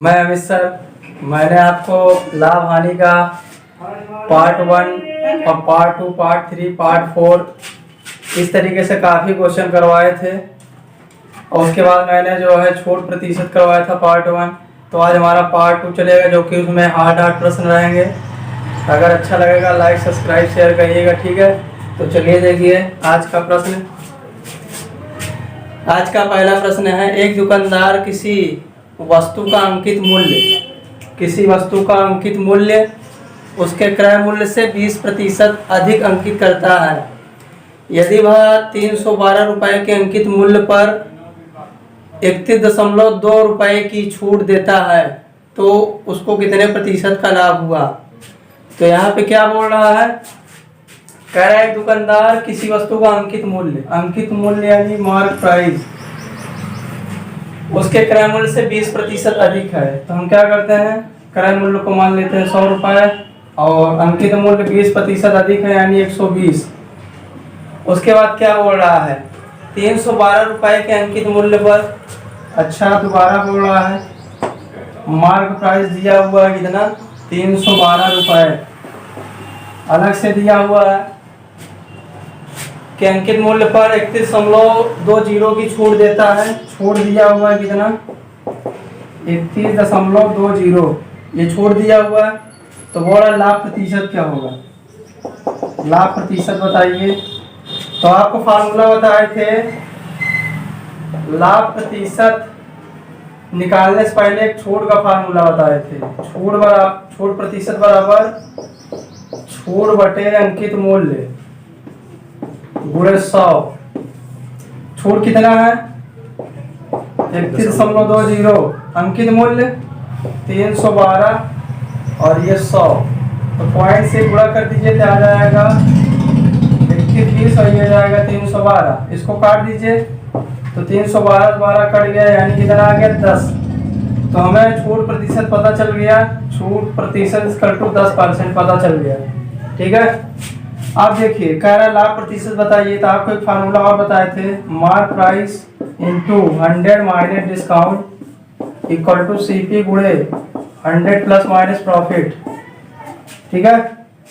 मैं अमित सर। मैंने आपको लाभ हानि का पार्ट 1 और पार्ट 2, पार्ट 3, पार्ट 4 इस तरीके से काफ़ी क्वेश्चन करवाए थे और उसके बाद मैंने जो है छूट प्रतिशत करवाया था पार्ट 1। तो आज हमारा पार्ट 2 चलेगा, जो कि उसमें हार्ड प्रश्न रहेंगे। अगर अच्छा लगेगा लाइक सब्सक्राइब शेयर करिएगा, ठीक है। तो चलिए देखिए आज का प्रश्न। आज का पहला प्रश्न है, एक दुकानदार किसी वस्तु का अंकित मूल्य उसके क्रय मूल्य से 20% अधिक अंकित करता है। यदि वह 312 रुपये के अंकित मूल्य पर 31.2 रुपये की छूट देता है तो उसको कितने प्रतिशत का लाभ हुआ। तो यहाँ पे क्या बोल रहा है, कह रहा है दुकानदार किसी वस्तु का अंकित मूल्य यानी मार्क प्राइस उसके क्रय मूल्य से 20% अधिक है। तो हम क्या करते हैं, क्रय मूल्य को मान लेते हैं 100 रुपये और अंकित मूल्य 20% अधिक है यानी 120। उसके बाद क्या बोल रहा है, 312 रुपये के अंकित मूल्य पर, अच्छा दोबारा बोल रहा है, मार्क प्राइस दिया हुआ है कितना, 312 रुपये अलग से दिया हुआ है कि अंकित मूल्य पर 31.20 की छूट देता है। छूट दिया हुआ है कितना, 31.20 ये छूट दिया हुआ है। तो बोला लाभ प्रतिशत क्या होगा, लाभ प्रतिशत बताइए। तो आपको फार्मूला बताए थे, लाभ प्रतिशत निकालने से पहले एक छूट का फार्मूला बताए थे। छूट प्रतिशत बराबर छूट बटे अंकित मूल्य गुणे 100। छूट कितना है, 31.20, अंकित मूल्य 312 और ये 100। तो पॉइंट से गुणा कर दीजिए तो आ जाएगा 21 और ये जाएगा 312। इसको काट दीजिए तो 312 12 कट गया यानी कितना आ गया 10। तो हमें छूट प्रतिशत पता चल गया, छूट प्रतिशत 10% पता चल गया, ठीक है। आप देखिए कह रहा है लाभ प्रतिशत बताइए। तो आपको एक फार्मूला और बताए थे, mark price into 100 minus discount equal to CP गुणे 100 प्लस माइनस प्रॉफिट, ठीक है।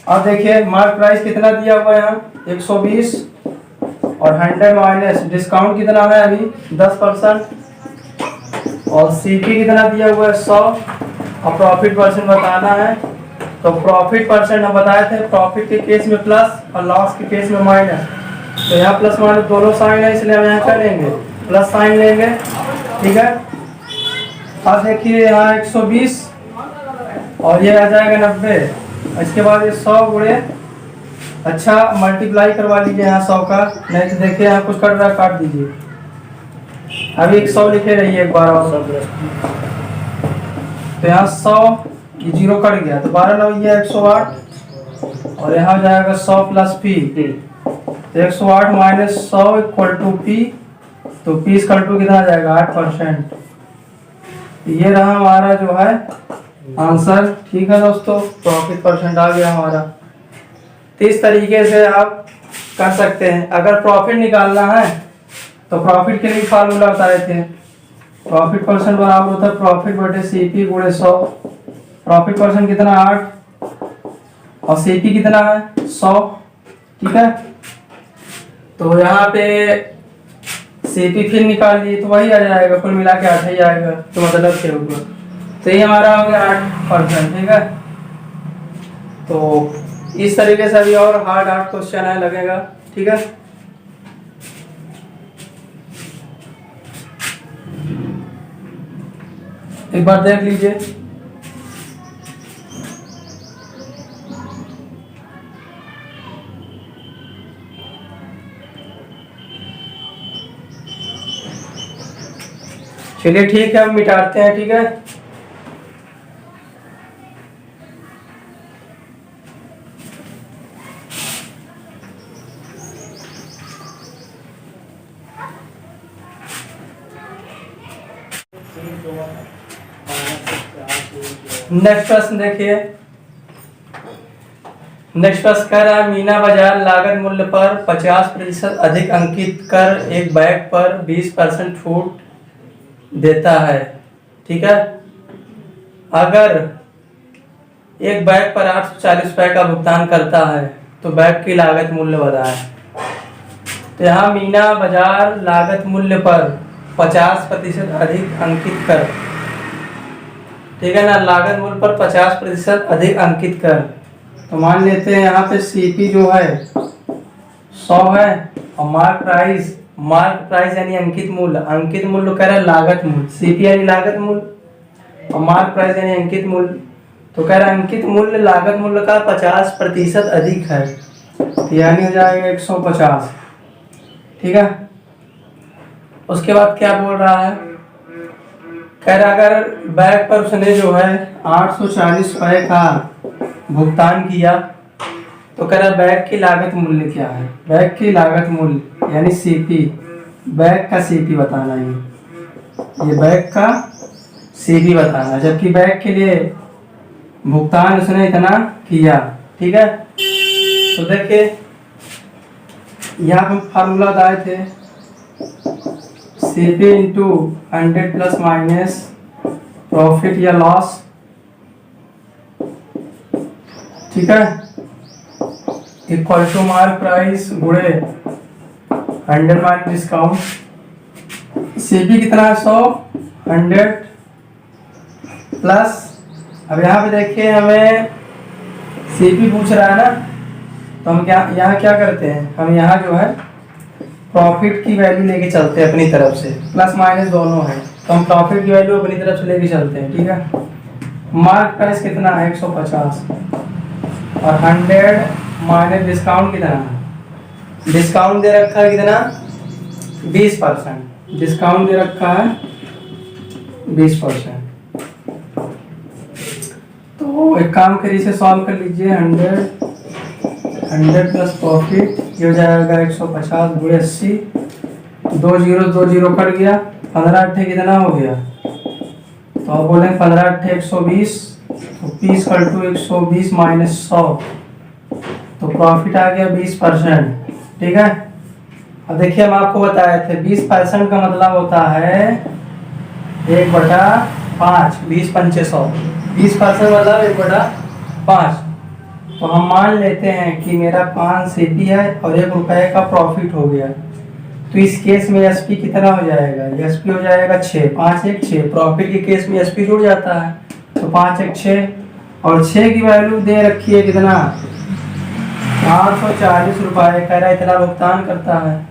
अब देखिए मार्क प्राइस कितना दिया हुआ है यहाँ 120 और 100 माइनस डिस्काउंट कितना है अभी 10% और CP कितना दिया हुआ है 100 और प्रॉफिट परसेंट बताना है। तो प्रॉफिट परसेंट हम बताए थे, प्रॉफिट के केस में प्लस और लॉस के केस में माइनस। तो यहाँ प्लस माइनस दोनों साइन है, इसलिए हम यहाँ करेंगे प्लस साइन लेंगे, ठीक है। अब देखिए यहाँ 120 और ये आ जाएगा 90। इसके बाद ये 100 गुणे, अच्छा मल्टीप्लाई करवा लीजिए यहाँ 100 का, नहीं तो देखिए यहाँ कुछ कट रहा है काट दीजिए। अभी 100 लिखे रहिए एक बार और। तो यहाँ 100 ये 0 कट गया तो 12 9 ये 108 और यहाँ जाएगा 100 प्लस P। तो 108 माइनस 100 इक्वल टू P। तो P इक्वल टू कितना जाएगा 8%। ये रहा हमारा जो है आंसर, ठीक है दोस्तों। प्रॉफिट परसेंट आ गया हमारा। तो इस तरीके से आप कर सकते हैं। अगर प्रॉफिट निकालना है तो प्रॉफिट के लिए फार्मूला बताए थे, प्रॉफिट परसेंट बराबर होता है प्रॉफिट बटे CP गुणे 100। प्रॉफिट परसेंट कितना 8 और CP कितना है 100, ठीक है। तो यहाँ पे CP फिर निकाल लिए तो वही आ जाएगा, कुल मिला के 8 ही आएगा, तो मतलब के ऊपर। तो ये हमारा हो गया 8%, ठीक है। तो इस तरीके से अभी और हार्ड क्वेश्चन है लगेगा, ठीक है। एक बार देख लीजिए। चलिए ठीक है, हम मिटाते हैं, ठीक है। नेक्स्ट प्रश्न देखिए। नेक्स्ट प्रश्न कह रहा है, मीना बाजार लागत मूल्य पर 50% अधिक अंकित कर एक बैग पर 20% छूट देता है, ठीक है। अगर एक बैग पर 840 रुपये का भुगतान करता है तो बैग की लागत मूल्य बताएं। तो यहाँ मीना बाजार लागत मूल्य पर 50% अधिक अंकित कर, ठीक है ना, लागत मूल्य पर 50% अधिक अंकित कर। तो मान लेते हैं यहाँ पे सीपी जो है 100 है और मार्क प्राइस यानी अंकित मूल्य कह रहा है लागत मूल्य, सीपी यानी लागत मूल्य और मार्क प्राइस यानी अंकित मूल्य। तो कह रहा है अंकित मूल्य लागत मूल्य का 50% अधिक है, यानी हो जाएगा 150, ठीक है। उसके बाद क्या बोल रहा है, कह रहा अगर बैग पर उसने जो है 840 रुपये का भुगतान किया तो कह रहा बैग की लागत मूल्य क्या है, बैग की लागत मूल्य यानी सीपी, बैग का सीपी बताना, ये बैग का सीपी बताना, जबकि बैग के लिए भुगतान उसने इतना किया, ठीक है। तो देखिए यहाँ हम फार्मूला बताए थे, CP into 100 plus minus profit या लॉस, ठीक है, इक्वल टू मार्क प्राइस गुणे 100 माइनस डिस्काउंट। सीपी कितना है 100, 100 प्लस, अब यहाँ पे देखिए हमें सीपी पूछ रहा है ना, तो हम क्या यहाँ क्या करते हैं, हम यहाँ जो है प्रॉफिट की वैल्यू लेके चलते हैं अपनी तरफ से, प्लस माइनस दोनों है, तो हम प्रॉफिट की वैल्यू अपनी तरफ से लेके चलते हैं, ठीक है। मार्क प्राइस कितना है 150 और 100 माइनस डिस्काउंट कितना है, डिस्काउंट दे रखा है कितना 20%, डिस्काउंट दे रखा है 20%। तो एक काम करिए, इसे सॉल्व कर लीजिए, 100 प्लस प्रॉफिट ये हो जाएगा 150 गुणे 80, 2 जीरो कट गया, 15 अट्ठे कितना हो गया, तो आप बोलें 15 अट्ठे 120, तो 20 कर टू 120 माइनस 100, तो प्रॉफिट आ गया 20%, ठीक है। अब देखिए हम आपको बताए थे 20% का मतलब होता है 1/5, 20 पंचे 100, 20% मतलब 1/5। तो हम मान लेते हैं कि मेरा 5 सीपी है और 1 रुपये का प्रॉफिट हो गया, तो इस केस में एसपी कितना हो जाएगा, एसपी हो जाएगा 6, 5 1 6, प्रॉफिट के केस में एसपी जुड़ जाता है, तो 5 1 6 और 6 की वैल्यू दे रखी है कितना 840 रुपये, कह रहा है इतना भुगतान करता है,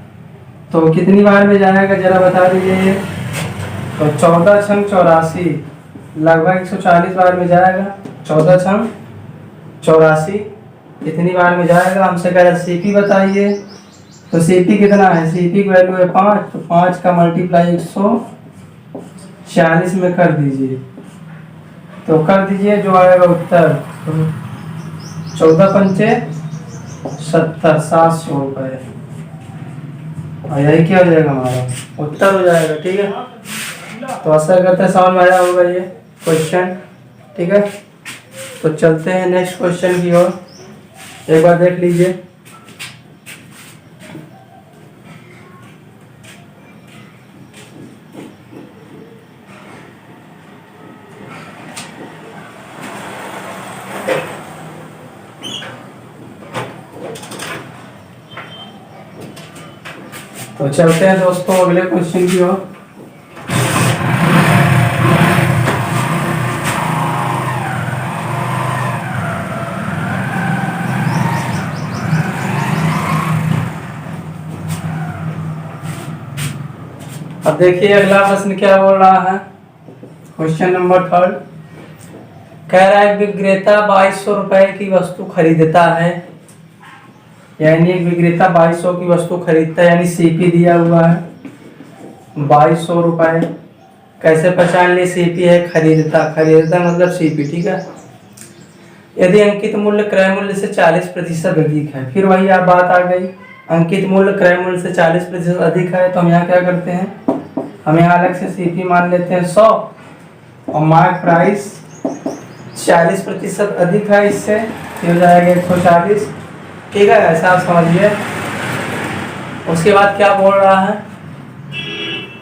तो कितनी बार में जाएगा जरा बता दीजिए। तो 14 छंग 84 लगभग 140 बार में जाएगा, 14 छंग 84 कितनी बार में जाएगा, हमसे कह रहा है सीपी बताइए, तो सीपी कितना है, सीपी की वैल्यू है 5, तो 5 का मल्टीप्लाई 140 में कर दीजिए, तो कर दीजिए जो आएगा उत्तर, तो 14 पंचे 70, 700 रुपये, और यही क्या हो जाएगा हमारा उत्तर हो जाएगा, ठीक है। तो आशा करते हैं समझ में आया होगा ये क्वेश्चन, ठीक है। तो चलते हैं नेक्स्ट क्वेश्चन की ओर, एक बार देख लीजिए। तो चलते हैं दोस्तों अगले क्वेश्चन की ओर। अब देखिए अगला प्रश्न क्या बोल रहा है, क्वेश्चन नंबर 3 कह रहा है विक्रेता 2200 रुपए की वस्तु खरीदता है, यानी एक विक्रेता 2200 की वस्तु खरीदता है, यानी सीपी दिया हुआ है 2200 रुपए। कैसे पहचान ले सीपी है, खरीदता मतलब सीपी, ठीक है। यदि अंकित मूल्य क्रय मूल्य से 40% अधिक है, फिर वही आप बात आ गई, अंकित मूल्य क्रय मूल्य से 40% अधिक है, तो हम यहाँ क्या करते हैं, हम यहाँ अलग से सीपी मान लेते हैं 100 और मार्क प्राइस 40% अधिक है इससे, हो जाएगा 140, ठीक है, ऐसा आप समझिए। उसके बाद क्या बोल रहा है,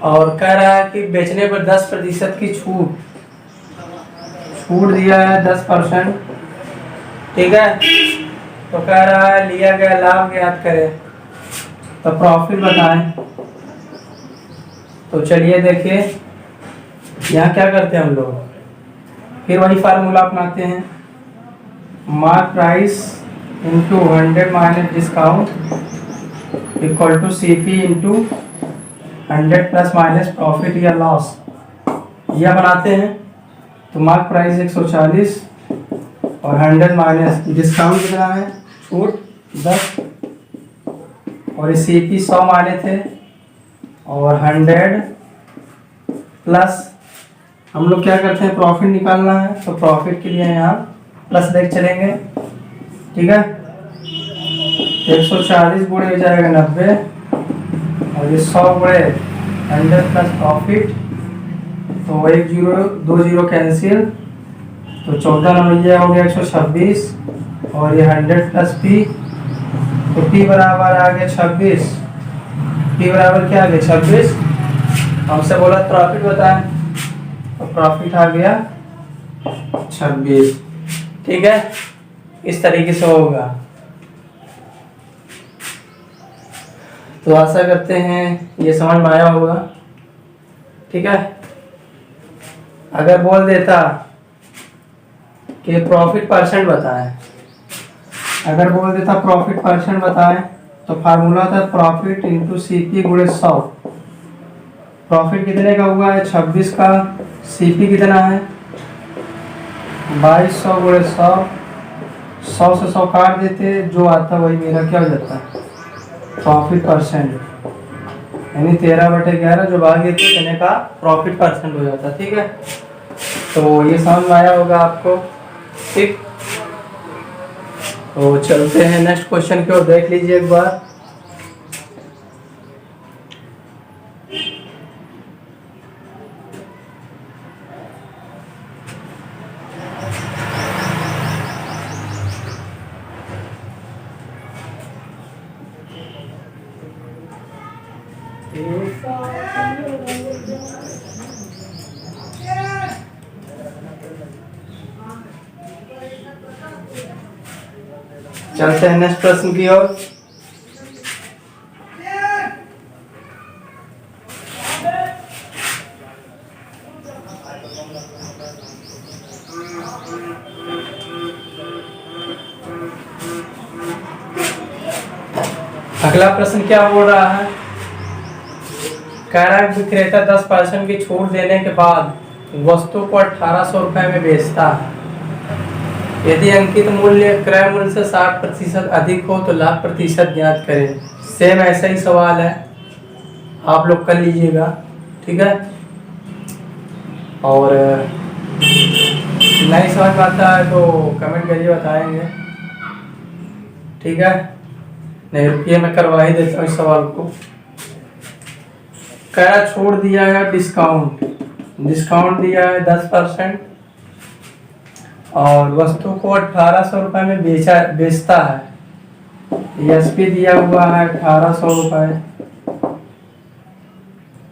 और कह रहा है कि बेचने पर 10% की छूट छूट दिया है 10%, ठीक है। तो कह रहा है लिया गया लाभ ज्ञात करें, तो प्रॉफिट बताएं। तो चलिए देखिए यहाँ क्या करते हैं हम लोग, फिर वही फार्मूला अपनाते हैं, mark price into 100 minus discount equal to CP into 100 plus minus profit या लॉस, यह बनाते हैं। तो मार्क प्राइस 140 और 100 माइनस डिस्काउंट कितना है, छूट 10, और ये CP 100 माने थे, और 100 प्लस हम लोग क्या करते हैं, प्रॉफिट निकालना है, तो प्रॉफिट के लिए यहाँ प्लस लेके चलेंगे, ठीक है। 140 गुणे हो जाएगा 90, और ये 100 गुणे 100 प्लस प्रॉफिट, तो 1 0 2 0 कैंसिल, तो 14 नवैया हो गया 126, और ये 100 प्लस P, तो P बराबर आ गया 26, P बराबर क्या आ गया 26, हमसे बोला प्रॉफिट बताएं, तो प्रॉफिट आ गया 26, ठीक है। इस तरीके से होगा। तो आशा करते हैं ये समझ में आया होगा, ठीक है। अगर बोल देता कि प्रॉफिट परसेंट बताएं, अगर बोल देता प्रॉफिट परसेंट बताएं, तो फार्मूला था प्रॉफिट इंटू CP गुणे 100। प्रॉफिट कितने का हुआ है 26 का, CP कितना है 2200 गुणे 100, 100 से 100 काट देते, जो आता वही मेरा क्या हो जाता है प्रॉफिट परसेंट, यानी 13/11 जो भाग देते इतने का प्रॉफिट परसेंट हो जाता, ठीक है। तो ये समझ में आया होगा आपको, ठीक। तो चलते हैं नेक्स्ट क्वेश्चन की ओर, देख लीजिए एक बार। चलते हैं नेक्स्ट प्रश्न की ओर। अगला प्रश्न क्या बोल रहा है, कह रहा है विक्रेता 10% की छूट देने के बाद वस्तु को 1800 रुपए में बेचता है। यदि अंकित मूल्य क्रय मूल्य से 60% अधिक हो तो लाभ प्रतिशत ज्ञात करें। सेम ऐसा ही सवाल है, आप लोग कर लीजिएगा, ठीक है। और नहीं समझ में आता है तो कमेंट करिए, बताएंगे, ठीक है। नहीं रुकिए, मैं करवा ही देता हूँ इस सवाल को। क्या छोड़ दिया है डिस्काउंट, डिस्काउंट दिया है 10%, और वस्तु को 1800 रुपए में बेचता है। एसपी दिया हुआ है 1800 रुपए।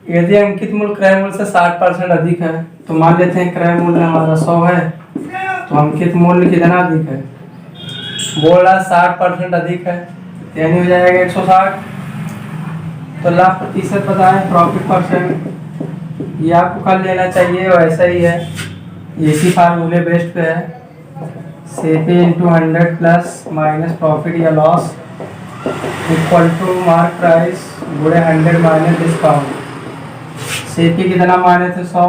यदि अंकित मूल्य क्रय मूल्य से 60% अधिक है, तो मान लेते हैं क्रय मूल्य हमारा 100 है, तो अंकित मूल्य कितना अधिक है, बोल रहा 60% अधिक है, यानी हो जाएगा 160। तो लाभ प्रतिशत बताएं, प्रॉफिट परसेंट, ये आपको कर लेना चाहिए, वैसा ही है, इसी फार्मूले बेस्ड पे है। CP into 100 plus minus profit या loss equal to mark price गुणे 100 माइनस डिस्काउंट। CP कितना माने थे 100,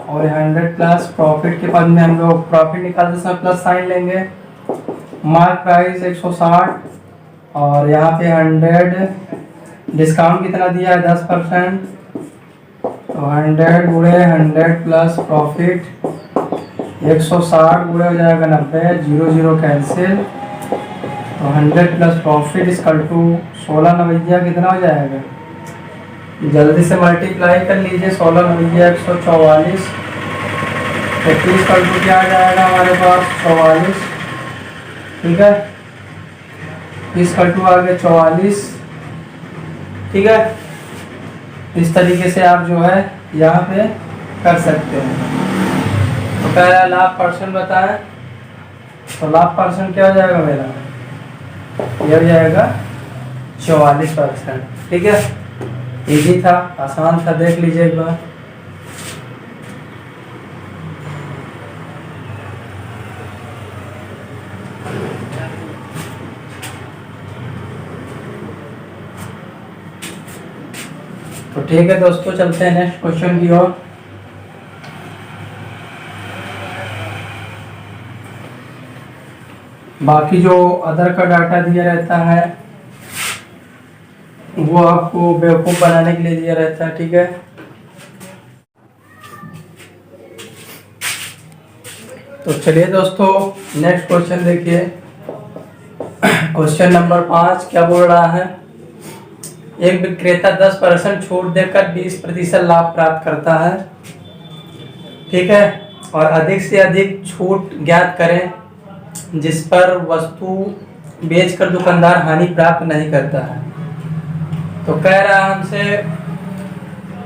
और 100 प्लस प्रॉफिट के पद में हम लोग प्रॉफिट निकालते समय प्लस साइन लेंगे। मार्क प्राइस 160, और यहाँ पे 100, डिस्काउंट कितना दिया है 10%, तो 100 गुणे 100 प्लस प्रॉफिट 160 गुणे हो जाएगा 90, 0 0 कैंसिल, तो 100 प्लस प्रॉफिट इक्वल टू 16 नवैया कितना हो जाएगा, जल्दी से मल्टीप्लाई कर लीजिए, 16 नवैया 144, 31 इक्वल टू क्या आ जाएगा हमारे पास 44, ठीक है। इक्वल टू आ गया 44, ठीक है। इस तरीके से आप जो है यहाँ पे कर सकते हैं। तो कह रहा है लाभ परसेंट बताएं, तो लाभ परसेंट क्या हो जाएगा मेरा, यह हो जाएगा 44%। ठीक है, इजी था, आसान था, देख लीजिए एक बार। तो ठीक है दोस्तों, चलते हैं नेक्स्ट क्वेश्चन की ओर। बाकी जो अदर का डाटा दिया रहता है वो आपको बेवकूफ़ बनाने के लिए दिया रहता है। ठीक है, तो चलिए दोस्तों नेक्स्ट क्वेश्चन देखिए। क्वेश्चन नंबर 5 क्या बोल रहा है, एक विक्रेता 10% छूट देकर 20% लाभ प्राप्त करता है। ठीक है, और अधिक से अधिक छूट ज्ञात करें जिस पर वस्तु बेचकर दुकानदार हानि प्राप्त नहीं करता है। तो कह रहा है हमसे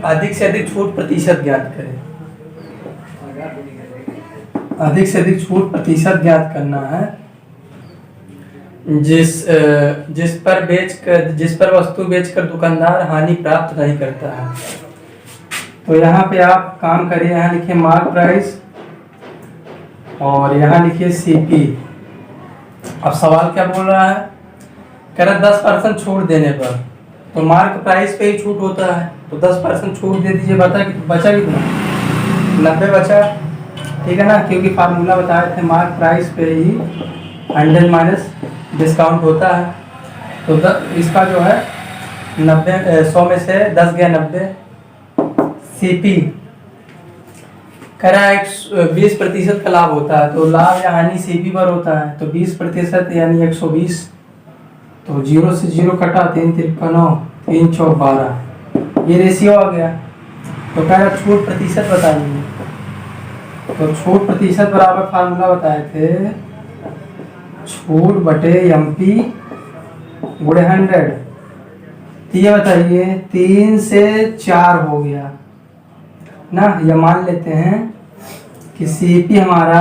अधिक से अधिक छूट प्रतिशत ज्ञात करें, अधिक से अधिक छूट प्रतिशत ज्ञात करना है जिस पर वस्तु बेचकर दुकानदार हानि प्राप्त नहीं करता है। तो यहाँ पे आप काम करिए, यहाँ लिखिए मार्क प्राइस और यहाँ लिखिए सीपी। अब सवाल क्या बोल रहा है, कह रहा 10% छूट देने पर, तो मार्क प्राइस पे ही छूट होता है, तो 10% छूट दे दीजिए। बचा कितना, 90 बचा। ठीक है ना, क्योंकि फार्मूला बताए थे मार्क प्राइस पे ही 100 माइनस डिस्काउंट होता है। तो इसका जो है 100 में से 10 गया 90। सीपी कह रहा है 20% का लाभ होता है, तो लाभ या हानि सीपी पर होता है, तो 20% यानी 120। तो 0 से 0 कटा, 3 तिरका 9, 3 चौक 12, ये रेशियो आ गया। तो कह रहा छूट प्रतिशत बताइए। तो छूट प्रतिशत बराबर फार्मूला बताए थे, छूट बटे एमपी गुणे 100। तो ये बताइए 3 से 4 हो गया ना, ये मान लेते हैं कि सीपी हमारा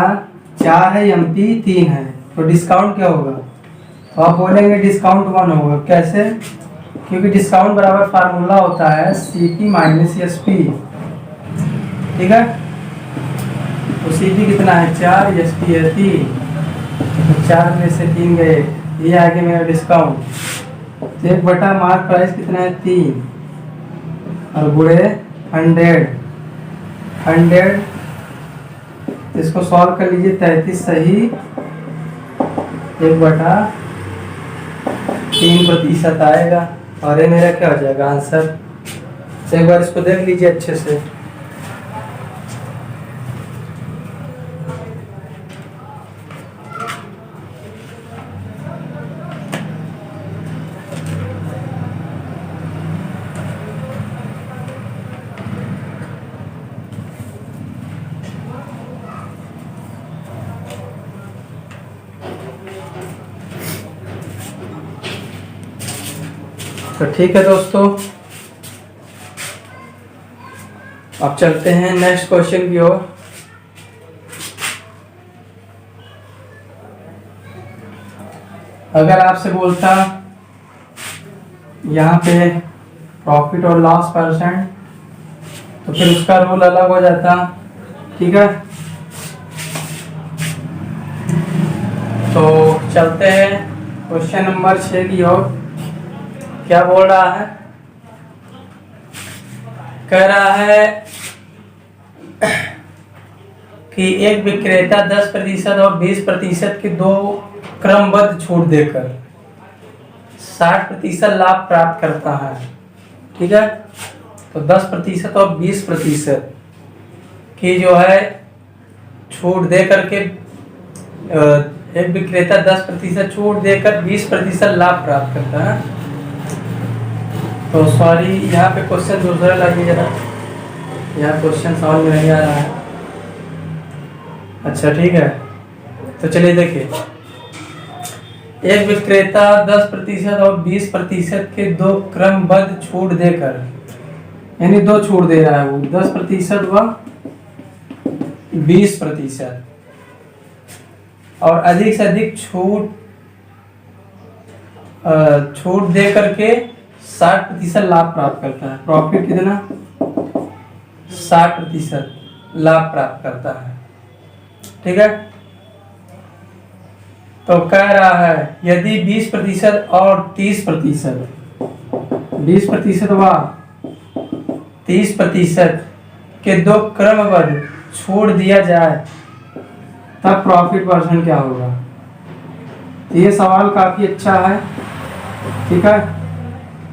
4 है, एमपी 3 है, तो डिस्काउंट क्या होगा, तो आप बोलेंगे डिस्काउंट 1 होगा। कैसे, क्योंकि डिस्काउंट बराबर फार्मूला होता है सीपी माइनस एसपी। ठीक है, तो सीपी कितना है 4, एसपी है 3, तो 4 में से 3 गए, ये आ गया मेरा डिस्काउंट। तो 1 बटा मार्क प्राइस कितना है 3 और गुणे 100, इसको सॉल्व कर लीजिए, 33 सही, 1 बटा 3% आएगा, और ये मेरा क्या हो जाएगा आंसर। तो एक बार इसको देख लीजिए अच्छे से। तो ठीक है दोस्तों, अब चलते हैं नेक्स्ट क्वेश्चन की ओर। अगर आपसे बोलता यहाँ पे प्रॉफिट और लॉस परसेंट, तो फिर उसका रूल अलग हो जाता। ठीक है, तो चलते हैं क्वेश्चन नंबर 6 की ओर। क्या बोल रहा है, कह रहा है कि एक विक्रेता 10% और 20% की दो क्रमबद्ध छूट देकर 60% लाभ प्राप्त करता है। ठीक है, तो 10% और 20% की जो है छूट दे करके एक विक्रेता 10% छूट देकर 20% लाभ प्राप्त करता है। तो सॉरी, यहाँ पे क्वेश्चन दूसरा लाइए जरा, यहाँ क्वेश्चन समझ में नहीं आ रहा है। अच्छा ठीक है, तो चलिए देखिए, एक विक्रेता 10% और 20% के दो क्रमबद्ध छूट देकर, यानी 2 छूट दे रहा है वो, 10% व 20% और अधिक से अधिक छूट दे करके 60% लाभ प्राप्त करता है। प्रॉफिट कितना? 60% लाभ प्राप्त करता है। ठीक है, तो कह रहा है यदि 20% और 30%, 20% व 30% के दो क्रमबद्ध छोड़ दिया जाए तब प्रॉफिट परसेंट क्या होगा? ये सवाल काफी अच्छा है। ठीक है,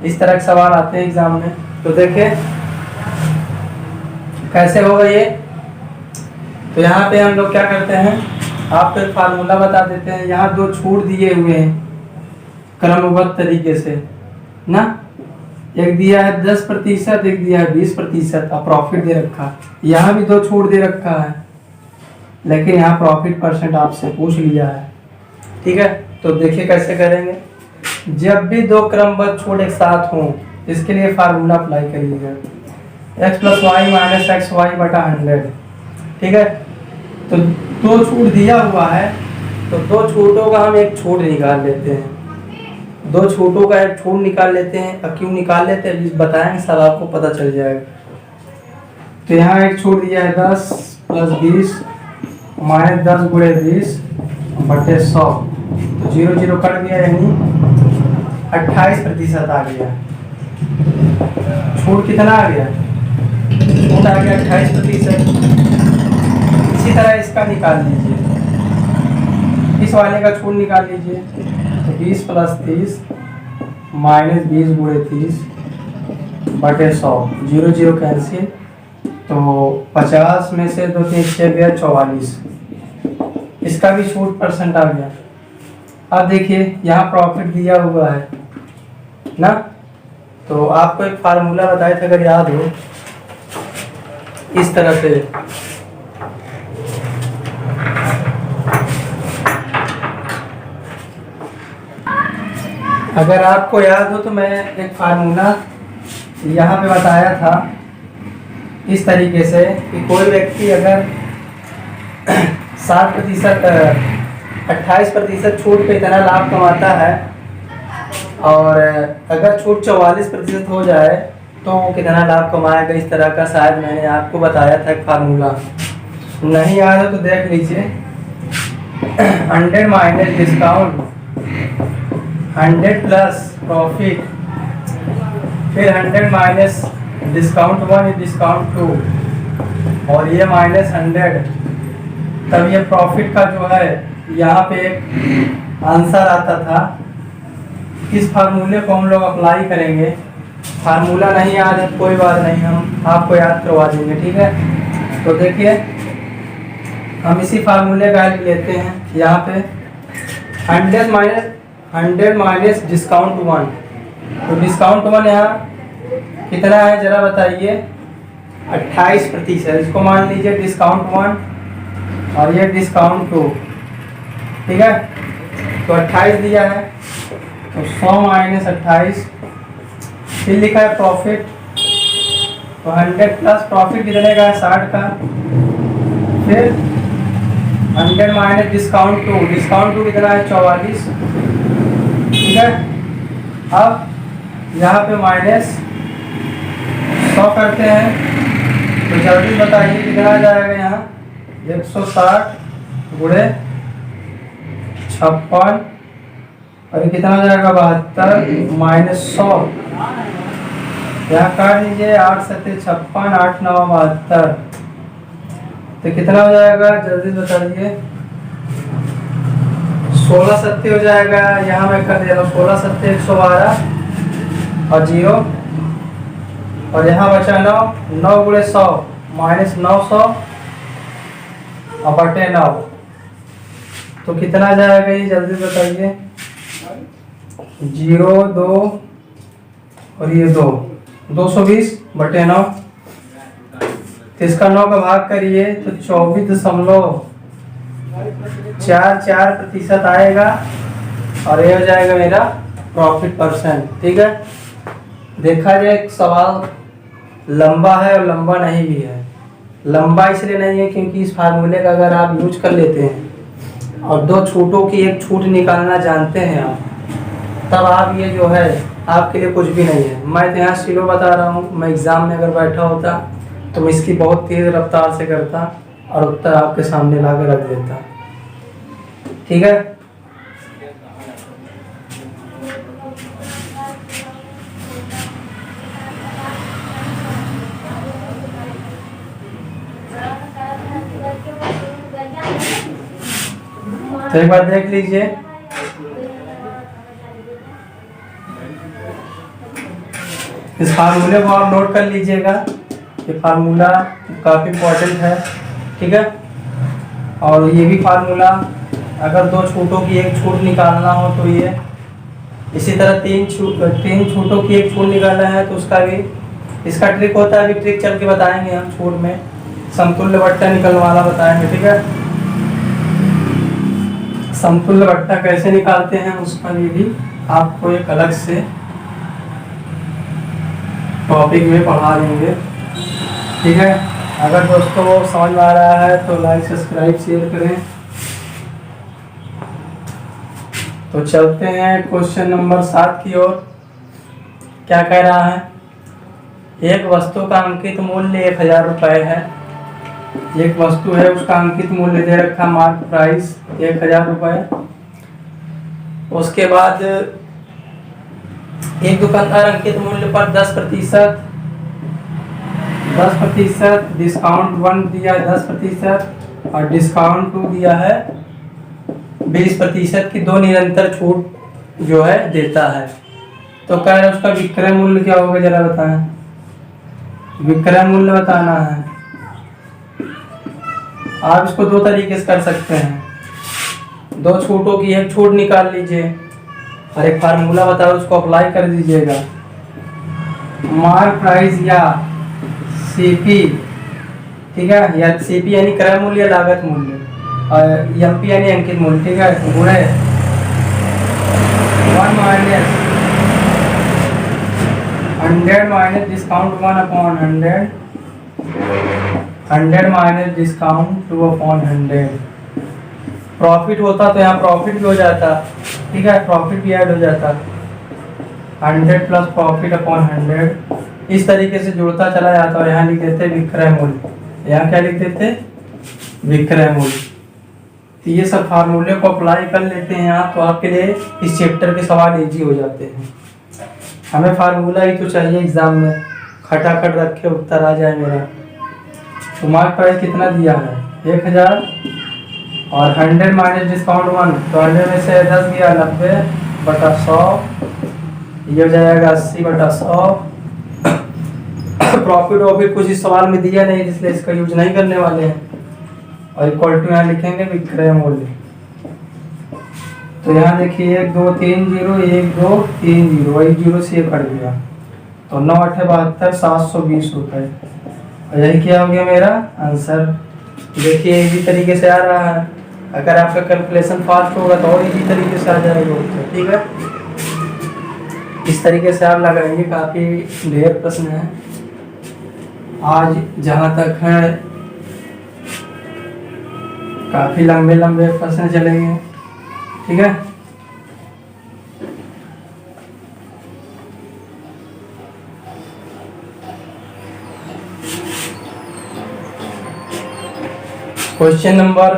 इस तरह के सवाल आते हैं एग्जाम में। तो देखिए कैसे होगा ये। तो यहाँ पे हम लोग क्या करते हैं, आपको एक फार्मूला बता देते हैं। यहाँ दो छूट दिए हुए हैं क्रमबद्ध तरीके से ना, एक दिया है 10%, एक दिया है 20% और प्रॉफिट दे रखा। यहाँ भी दो छूट दे रखा है, लेकिन यहाँ प्रॉफिट परसेंट आपसे पूछ लिया है। ठीक है, तो देखिए कैसे करेंगे। जब भी दो क्रमबद्ध छूट एक साथ हों, इसके लिए फार्मूला अप्लाई करिएगा, x + y - xy/100। ठीक है, तो दो छूट दिया हुआ है, तो दो छूटों का हम एक छूट निकाल लेते हैं। दो छूटों का एक छूट निकाल लेते हैं। अब क्यों निकाल लेते हैं बताएंगे, सब आपको पता चल जाएगा। तो यहाँ एक छूट दिया है 10 + 20 - 10 × 20/100। तो 0 0 कट गया, यानी 28% आ गया। छूट कितना आ गया? छूट आ गया 28%। इसी तरह इसका निकाल लीजिए, इस वाले का छूट निकाल लीजिए। तो 20 + 30 - 20 × 30/100, 0 0 कैंसिल। तो 50 में से 2 3 6 गया 44। इसका भी छूट परसेंट आ गया। अब देखिए यहाँ प्रॉफिट दिया हुआ है ना, तो आपको एक फार्मूला बताया था, अगर याद हो, इस तरह से। अगर आपको याद हो तो मैं एक फार्मूला यहाँ पे बताया था इस तरीके से कि कोई व्यक्ति अगर 28% छूट पे इतना लाभ कमाता है, और अगर छूट 44% हो जाए तो वो कितना लाभ कमाएगा। इस तरह का शायद मैंने आपको बताया था एक फार्मूला, नहीं याद हो तो देख लीजिए। 100 माइनस डिस्काउंट, 100 प्लस प्रॉफिट, फिर 100 माइनस डिस्काउंट 1 डिस्काउंट 2 और ये -100, तब ये प्रॉफिट का जो है यहाँ पे एक आंसर आता था। इस फार्मूले को हम लोग अप्लाई करेंगे। फार्मूला नहीं याद है कोई बात नहीं, हम आपको याद करवा देंगे। ठीक है, तो देखिए हम इसी फार्मूले का हेल्प लेते हैं। यहाँ पे 100 माइनस डिस्काउंट 1, तो डिस्काउंट 1 यहाँ कितना है जरा बताइए? 28%। इसको मान लीजिए डिस्काउंट 1 और ये डिस्काउंट 2। ठीक है, तो 28 दिया है, तो 100 माइनस 28। फिर लिखा है प्रॉफिट, तो 100 प्लस प्रॉफिट कितने का है? 60 का। फिर 100 माइनस डिस्काउंट 2, डिस्काउंट 2 कितना है? 44। ठीक है, अब यहाँ पे माइनस 100 करते हैं, तो जल्दी बताइए कितना आ जाएगा यहाँ? 160 × 56 और कितना हो जाएगा? 72 माइनस 100। यहाँ काट लीजिए, 8 × 7 = 56, 8 × 9 = 72। तो कितना हो जाएगा जल्दी बताइए? 16 × 7 हो जाएगा। यहाँ मैं कर दे रहा हूँ 16 × 7 = 112 और 0, और यहाँ बचा 9, 9 × 100 माइनस 900 और बटे 9। तो कितना आ जाएगा ये जल्दी बताइए? 0 2 और ये 2, 220 बटे 9। तो इसका 9 का भाग करिए तो 24.44% आएगा, और ये हो जाएगा मेरा प्रॉफिट परसेंट। ठीक है, देखा जाए सवाल लंबा है और लंबा नहीं भी है, लंबा इसलिए नहीं है क्योंकि इस फार्मूले का अगर आप यूज कर लेते हैं और दो छूटों की एक छूट निकालना जानते हैं आप, तब आप ये जो है आपके लिए कुछ भी नहीं है। मैं तो यहाँ स्लो बता रहा हूँ, मैं एग्ज़ाम में अगर बैठा होता तो मैं इसकी बहुत तेज़ रफ्तार से करता और उत्तर आपके सामने ला के रख देता। ठीक है, तो एक बार देख लीजिए, इस फार्मूले को आप नोट कर लीजिएगा, ये फार्मूला काफ़ी इम्पोर्टेंट है। ठीक है, और ये भी फार्मूला अगर दो छूटों की एक छूट निकालना हो तो ये, इसी तरह तीन छूटों की एक छूट निकालना है तो उसका भी इसका ट्रिक होता है, अभी ट्रिक चल के बताएंगे हम। छूट में समतुल्य बट्टा निकलवाना बताएंगे। ठीक है, समतुल्य बट्टा कैसे निकालते हैं उसका भी आपको एक अलग से टॉपिक में पढ़ा देंगे। ठीक है, अगर दोस्तों वो समझ में आ रहा है तो लाइक सब्सक्राइब शेयर करें। तो चलते हैं क्वेश्चन नंबर 7 की ओर। क्या कह रहा है, एक वस्तु का अंकित मूल्य 1000 रुपये है। एक वस्तु है, उसका अंकित मूल्य दे रखा, मार्क प्राइस 1000 रुपये। उसके बाद एक दुकानदार अंकित मूल्य पर 10% डिस्काउंट 1 दिया है 10% और डिस्काउंट 2 दिया है 20% की दो निरंतर छूट जो है देता है। तो कह रहे उसका विक्रय मूल्य क्या होगा, जरा बताएं। विक्रय मूल्य बताना है। आप इसको दो तरीके से कर सकते हैं, दो छूटों की एक छूट निकाल लीजिए और एक फार्मूला बताओ उसको अप्लाई कर दीजिएगा। मार्क प्राइस या सीपी, ठीक है, या सीपी यानी क्रय मूल्य लागत मूल्य और एमपी यानी अंकित मूल्य। ठीक है, गुणे 1 minus 100 minus discount 1/100, 100 minus discount 2/100। Profit होता तो यहाँ प्रॉफिट भी हो जाता। ठीक है, प्रॉफिट भी ऐड हो जाता, 100 प्लस प्रॉफिट अपॉन 100। इस तरीके से जुड़ता चला जाता और यहाँ लिख देते विक्रय मूल्य। यहाँ क्या लिख देते, विक्रय मूल्य। तो ये सब फार्मूले को अप्लाई कर लेते हैं यहाँ, तो आपके लिए इस चैप्टर के सवाल इजी हो जाते हैं। हमें फार्मूला ही तो चाहिए एग्जाम में, खटाखट रखे उत्तर आ जाए मेरा। तो मार्क प्राइस कितना दिया है 1000 और 100 माइनस डिस्काउंट 1, तो 100 में से 10 गया 90/100, ये हो जाएगा 80/100। प्रॉफिट वॉफिट कुछ इस सवाल में दिया नहीं, इसलिए इसका यूज नहीं करने वाले हैं। और इक्वल टू यहाँ लिखेंगे विक्रय मूल्य। तो यहाँ देखिए 1 2 3 0 1 2 3 0, वही 0 से ये कट गया, तो 9 8 72 720 रुपये। और यही क्या हो गया मेरा आंसर। देखिए इसी तरीके से आ रहा है, अगर आपका कैलकुलेशन फास्ट होगा तो और इसी तरीके से आ जाएगा उत्तर। ठीक है, इस तरीके से आप लगाएंगे, काफ़ी ढेर प्रश्न है आज। जहाँ तक है काफ़ी लंबे लंबे प्रश्न चलेंगे। ठीक है, क्वेश्चन नंबर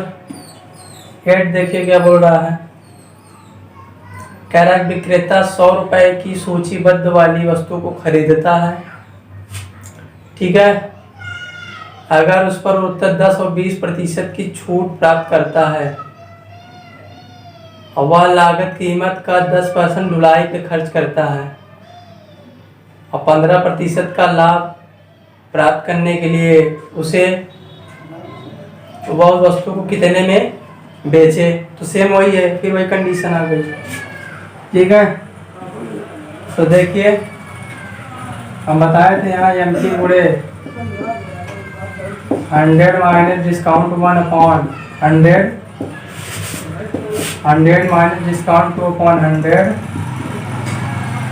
8 देखिए क्या बोल रहा है। कह रहा है विक्रेता 100 रुपए की सूचीबद्ध वाली वस्तु को खरीदता है। ठीक है, अगर उस पर उत्तर 10 और 20% की छूट प्राप्त करता है और वह लागत कीमत का 10% ढुलाई पे खर्च करता है और 15% का लाभ प्राप्त करने के लिए उसे वह वस्तु को कितने में बेचे, तो सेम वही है, फिर वही कंडीशन आ गई। ठीक है, तो देखिए हम बताए थे यहाँ एमपी गुणे 100 माइनस डिस्काउंट 1/100, 100 माइनस डिस्काउंट 2/100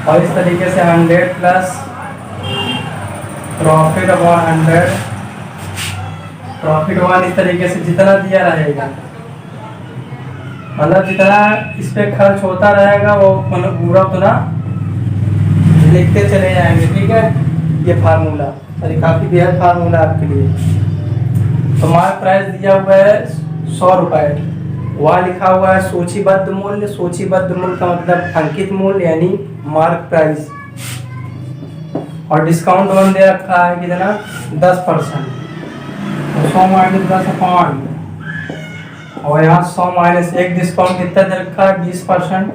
और इस तरीके से 100 प्लस प्रॉफिट अपॉन 100 प्रॉफिट 1 इस तरीके से जितना दिया रहेगा, मतलब जितना इस पे खर्च होता रहेगा वो मतलब पूरा उतना लिखते चले जाएंगे। ठीक है, ये फार्मूला, अरे काफ़ी बेहद फार्मूला आपके लिए। तो मार्क प्राइस दिया हुआ है 100 रुपये, वहाँ लिखा हुआ है सूचीबद्ध मूल्य। सूचीबद्ध मूल्य का मतलब अंकित मूल्य यानी मार्क प्राइस, और डिस्काउंट वन दे रखा है कितना 10%, तो 100 माइनस 10 और यहाँ 100 माइनस 1 डिस्काउंट कितना दे रखा है 20%।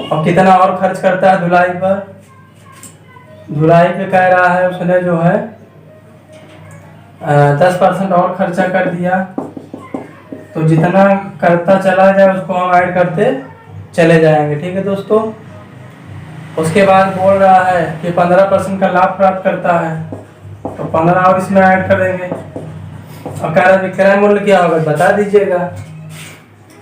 और कितना और खर्च करता है धुलाई पर, धुलाई पे कह रहा है उसने जो है 10% और खर्चा कर दिया। तो जितना करता चला जाए उसको हम ऐड करते चले जाएंगे। ठीक है दोस्तों, उसके बाद बोल रहा है कि 15% का लाभ प्राप्त करता है, तो 15 और इसमें ऐड कर देंगे। और कह रहा विक्रय मूल्य क्या होगा बता दीजिएगा।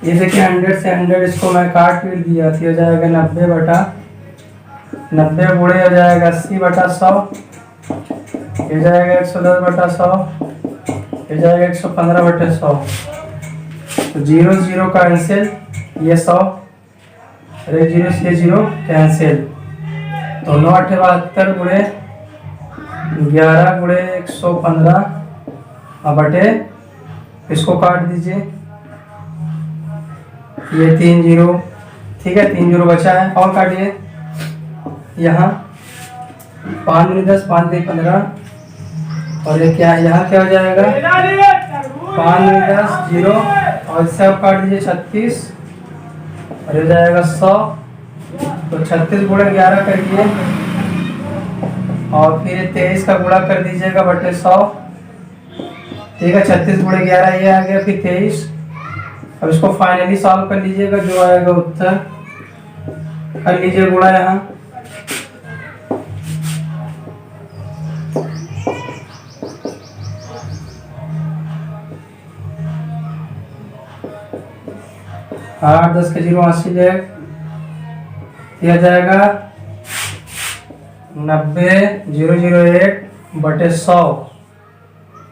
ये देखिए 100 से 100 इसको मैं काट पीट दिया, तो हो जाएगा 90 बटा 90 गुणे हो जाएगा 80 बटा 100, ये जाएगा 110 बटा 100, ये जाएगा 115 बटे 100। तो 0 0 कैंसिल, ये 100 और 0 से 0 कैंसिल। तो 9 8 72 गुणे 11 गुणे 115 और बटे इसको काट दीजिए, ये 3 0। ठीक है, 3 0 बचा है, और काटिए यहाँ 5 दूनी 10 5 दूनी 15 और ये क्या है यहाँ क्या हो जाएगा 5 दूनी 10 0 और इससे आप काट दीजिए 36 और ये जाएगा 100। तो 36 गुणा 11 करिए और फिर 23 का गुणा कर दीजिएगा बटे 100। ठीक है, 36 गुणा 11 ये आ गया, फिर 23। अब इसको फाइनली सॉल्व कर लीजिएगा, जो आएगा उत्तर कर लीजिए गुणा यहाँ। आठ 10 के 0 80 दिया जाएगा 90 001 बटे 100।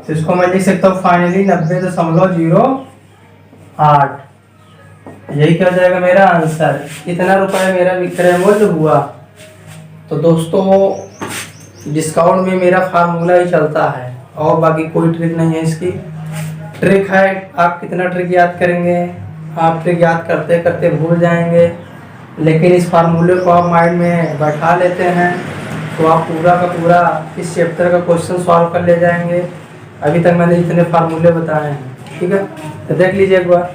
तो इसको मैं लिख सकता हूँ फाइनली 90.08। यही क्या हो जाएगा मेरा आंसर। कितना रुपए मेरा विक्रय मूल्य हुआ। तो दोस्तों डिस्काउंट में मेरा फार्मूला ही चलता है और बाकी कोई ट्रिक नहीं है। इसकी ट्रिक है आप कितना ट्रिक याद करेंगे, आप ट्रिक याद करते करते भूल जाएंगे, लेकिन इस फार्मूले को आप माइंड में बैठा लेते हैं तो आप पूरा का पूरा इस चैप्टर का क्वेश्चन सॉल्व कर ले जाएंगे। अभी तक मैंने इतने फार्मूले बताए हैं, ठीक है, तो देख लीजिए एक बार।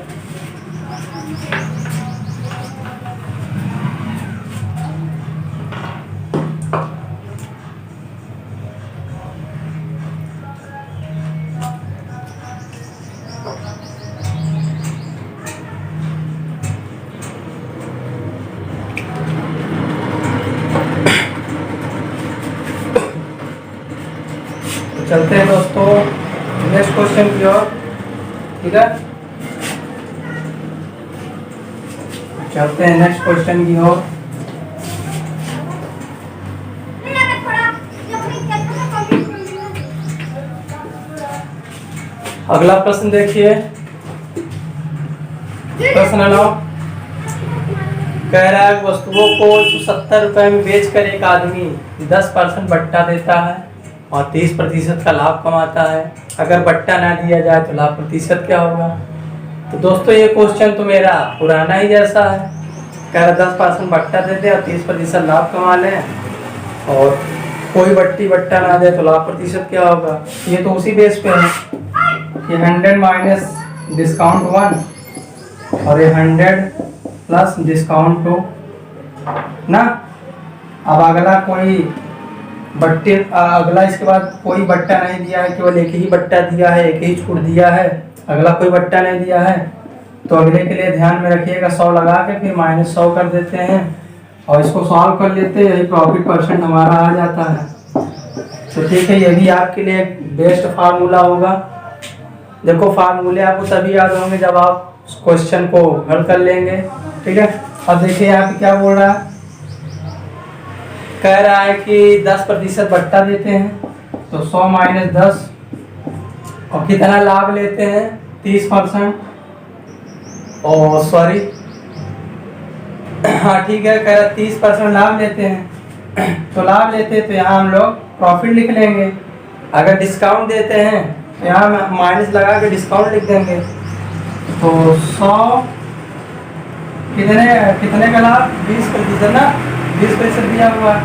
चलते हैं दोस्तों नेक्स्ट क्वेश्चन की ओर, ठीक है, चलते हैं नेक्स्ट क्वेश्चन की ओर। अगला प्रश्न देखिए, प्रश्न 9 कह रहा है वस्तुओं को 170 रुपए में बेचकर एक आदमी 10% बट्टा देता है और 30% का लाभ कमाता है। अगर बट्टा ना दिया जाए तो लाभ प्रतिशत क्या होगा। तो दोस्तों ये क्वेश्चन तो मेरा पुराना ही जैसा है। कह रहा 10% बट्टा दे दे और 30% लाभ कमा लें, और कोई बट्टा ना दे तो लाभ प्रतिशत क्या होगा। ये तो उसी बेस पे है, ये 100 माइनस डिस्काउंट 1 और ये 100 प्लस डिस्काउंट 2 ना। अब अगला कोई बट्टे अगला इसके बाद कोई बट्टा नहीं दिया है, केवल एक ही बट्टा दिया है, एक ही छूट दिया है, अगला कोई बट्टा नहीं दिया है। तो अगले के लिए ध्यान में रखिएगा 100 लगा के फिर -100 कर देते हैं और इसको सॉल्व कर लेते हैं, यही प्रॉफिट परसेंट हमारा आ जाता है। तो ठीक है, ये भी आपके लिए एक बेस्ट फार्मूला होगा। देखो फार्मूले आपको तभी याद होंगे जब आप क्वेश्चन को हल कर लेंगे, ठीक है। अब देखिए यहाँ पे क्या बोल रहा है, कह रहा है कि 10% बट्टा देते हैं, तो 100 माइनस 10 और कितना लाभ लेते हैं 30%, और सॉरी हाँ ठीक है, कह रहा 30% लाभ लेते हैं। तो लाभ लेते हैं तो यहाँ हम लोग प्रॉफिट लिख लेंगे। अगर डिस्काउंट देते हैं तो यहाँ माइनस लगा के डिस्काउंट लिख देंगे। तो 100 कितने कितने का लाभ 20% ना, 20% दिया हुआ है।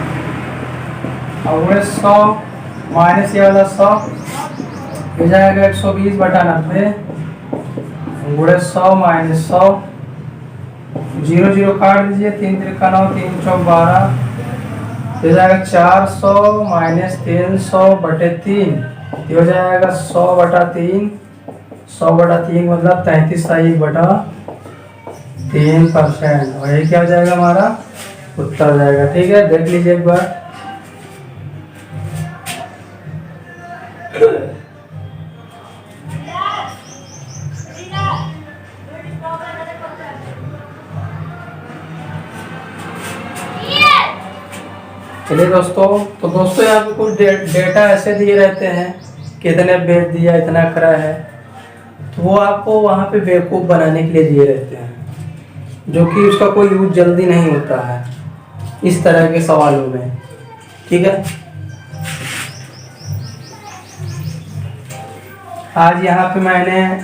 और वो 100 माइनस ये वाला 100 हो जाएगा 120/90 गुणे 100 माइनस 100, 0 0 काट दीजिए, 3 3 9 3 चौक 12 हो जाएगा 400 माइनस 300/3 हो जाएगा 100/3, 100/3 मतलब 33.3%। और ये क्या हो जाएगा हमारा उत्तर हो जाएगा। ठीक है, देख लीजिए एक बार। चलिए दोस्तों, तो दोस्तों यहाँ पे कुछ डेटा ऐसे दिए रहते हैं, कितने बेच दिया, इतना करा है, तो वो आपको वहाँ पे बेवकूफ़ बनाने के लिए दिए रहते हैं, जो कि उसका कोई यूज जल्दी नहीं होता है इस तरह के सवालों में। ठीक है, आज यहाँ पे मैंने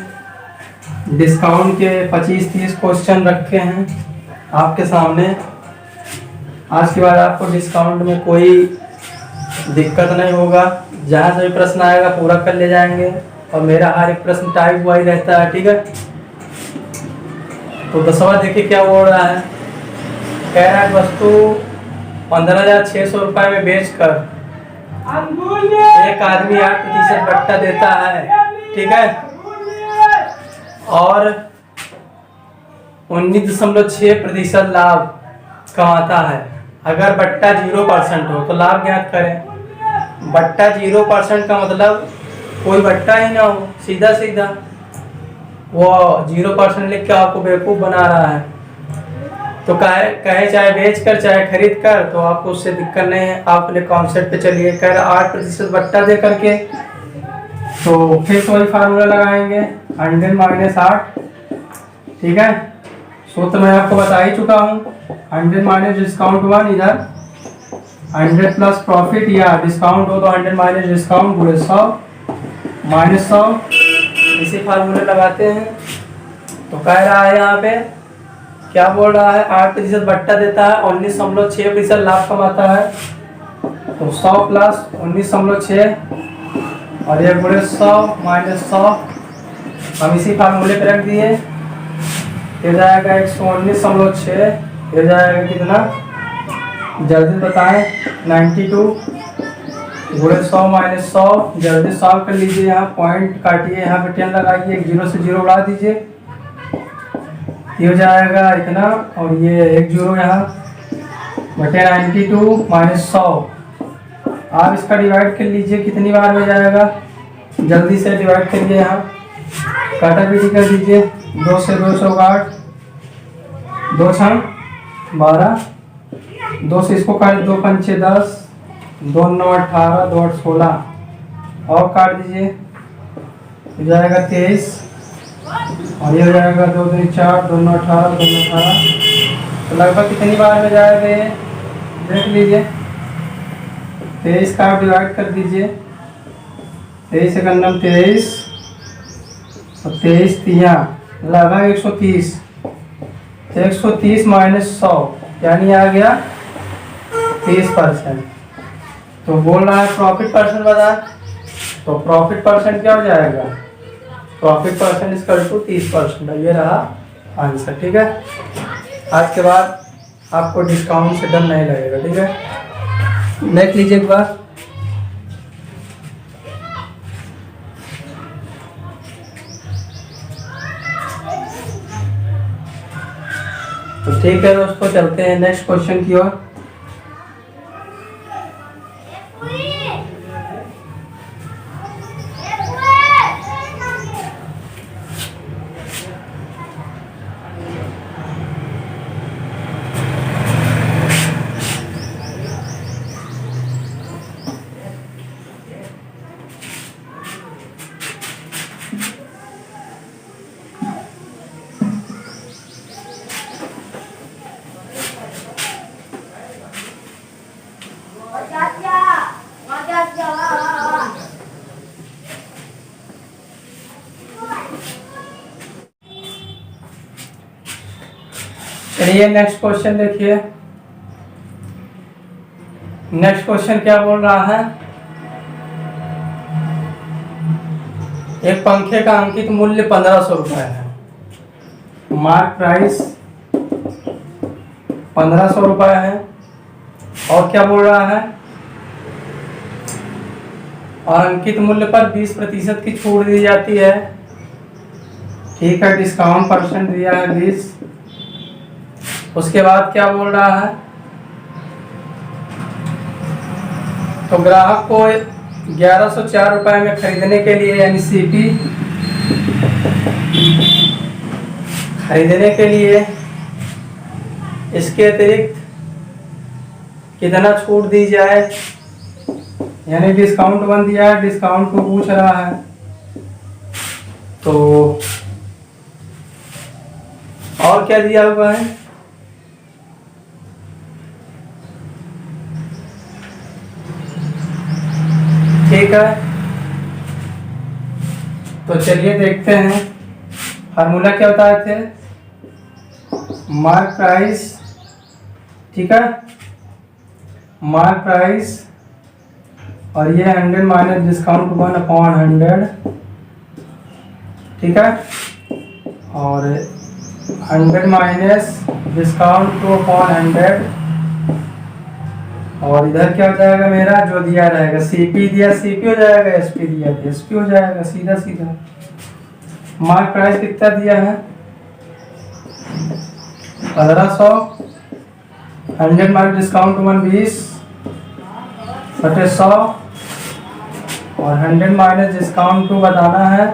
डिस्काउंट के 25-30 क्वेश्चन रखे हैं आपके सामने। आज के बाद आपको डिस्काउंट में कोई दिक्कत नहीं होगा, जहाँ से भी प्रश्न आएगा पूरा कर ले जाएंगे, और मेरा हर एक प्रश्न टाइप वाइज रहता है। ठीक है, तो 10वां देखिए क्या बोल रहा है। कह रहा है वस्तु 15,600 रुपये में बेचकर एक आदमी 8% बट्टा देता है। ठीक है, और 19.6% लाभ कमाता है। अगर बट्टा 0% हो तो लाभ ज्ञात करें। बट्टा 0% का मतलब कोई बट्टा ही ना हो, सीधा सीधा वो 0% लिख के आपको बेवकूफ़ बना रहा है। तो कहे चाहे बेच कर चाहे खरीद कर, तो आपको उससे दिक्कत नहीं है। आप अपने कॉन्सेप्ट पे चलिए। कह रहा 8% बट्टा दे करके, तो फिर से वही फार्मूला लगाएंगे 100 माइनस 8। ठीक है, सूत्र मैं आपको बता ही चुका हूँ। 100 माइनस डिस्काउंट 1, इधर 100 प्लस प्रॉफिट, या डिस्काउंट हो तो 100 माइनस डिस्काउंट गुणे 100 माइनस 100, इसी फार्मूले लगाते हैं। तो कह रहा है यहाँ पे क्या बोल रहा है, 8% बट्टा देता है, 19.6% लाभ कमाता है। तो 100 प्लस 19.6 और ये गुणे 100 माइनस 100, हम इसी फार्मूले पे रख दिए। ये जाएगा 119.6, ये जाएगा कितना जल्दी बताएं 92 गुणे 100 माइनस 100, जल्दी सॉल्व कर लीजिए। यहाँ पॉइंट काटिए, यहाँ पे 10 लगाइए, 0 से 0 उड़ा दीजिए, ये हो जाएगा इतना, और ये 1 0 यहाँ बटे 92 माइनस 100। आप इसका डिवाइड कर लीजिए, कितनी बार में जाएगा, जल्दी से डिवाइड करिए। यहाँ काटा पीटी कर दीजिए, 2 से 2 8, 2 6 12, 2 से इसको काट, 2 5 6 10, 2 9 18, 2 8 16, और काट दीजिए, हो जाएगा 23, और ये हो जाएगा 2 2 4, 2 9 18, 2 9 18। तो लगभग कितनी बार में जाएगा ये देख लीजिए। 23 का आप डिवाइड कर दीजिए, 23 से गन्नम 23 और 23 तिया लगभग 130। 130 माइनस 100 यानी आ गया 30%। तो बोल रहा है प्रॉफिट परसेंट बता, तो प्रॉफिट परसेंट क्या हो जाएगा, प्रॉफिट परसेंट इक्वल टू 30%। ये रहा आंसर। ठीक है, आज के बाद आपको डिस्काउंट से डर नहीं लगेगा। ठीक है, देख लीजिए एक बार। तो ठीक है दोस्तों, चलते हैं नेक्स्ट क्वेश्चन की ओर। चलिए नेक्स्ट क्वेश्चन देखिए। नेक्स्ट क्वेश्चन क्या बोल रहा है, एक पंखे का अंकित मूल्य 1500 रुपए है, मार्क प्राइस 1500 रुपए है, और क्या बोल रहा है, और अंकित मूल्य पर 20% की छूट दी जाती है। ठीक है, डिस्काउंट परसेंट दिया है 20। उसके बाद क्या बोल रहा है, तो ग्राहक को 1104 रुपए में खरीदने के लिए यानी सीपी खरीदने के लिए इसके अतिरिक्त कितना छूट दी जाए, यानी डिस्काउंट 1 दिया है, डिस्काउंट 2 पूछ रहा है। तो और क्या दिया हुआ है, ठीक है। तो चलिए देखते हैं फार्मूला क्या बताए थे, मार्क प्राइस, ठीक है, मार्क प्राइस और ये 100 माइनस डिस्काउंट 1/100, ठीक है, और 100 माइनस डिस्काउंट 2/100, और इधर क्या हो जाएगा मेरा, जो दिया रहेगा सीपी दिया सीपी हो जाएगा, एसपी दिया एसपी हो जाएगा, सीधा सीधा। मार्क प्राइस कितना दिया है 1500, 100 माइनस डिस्काउंट 120 बटे 100, और 100 माइनस डिस्काउंट 2 बताना है,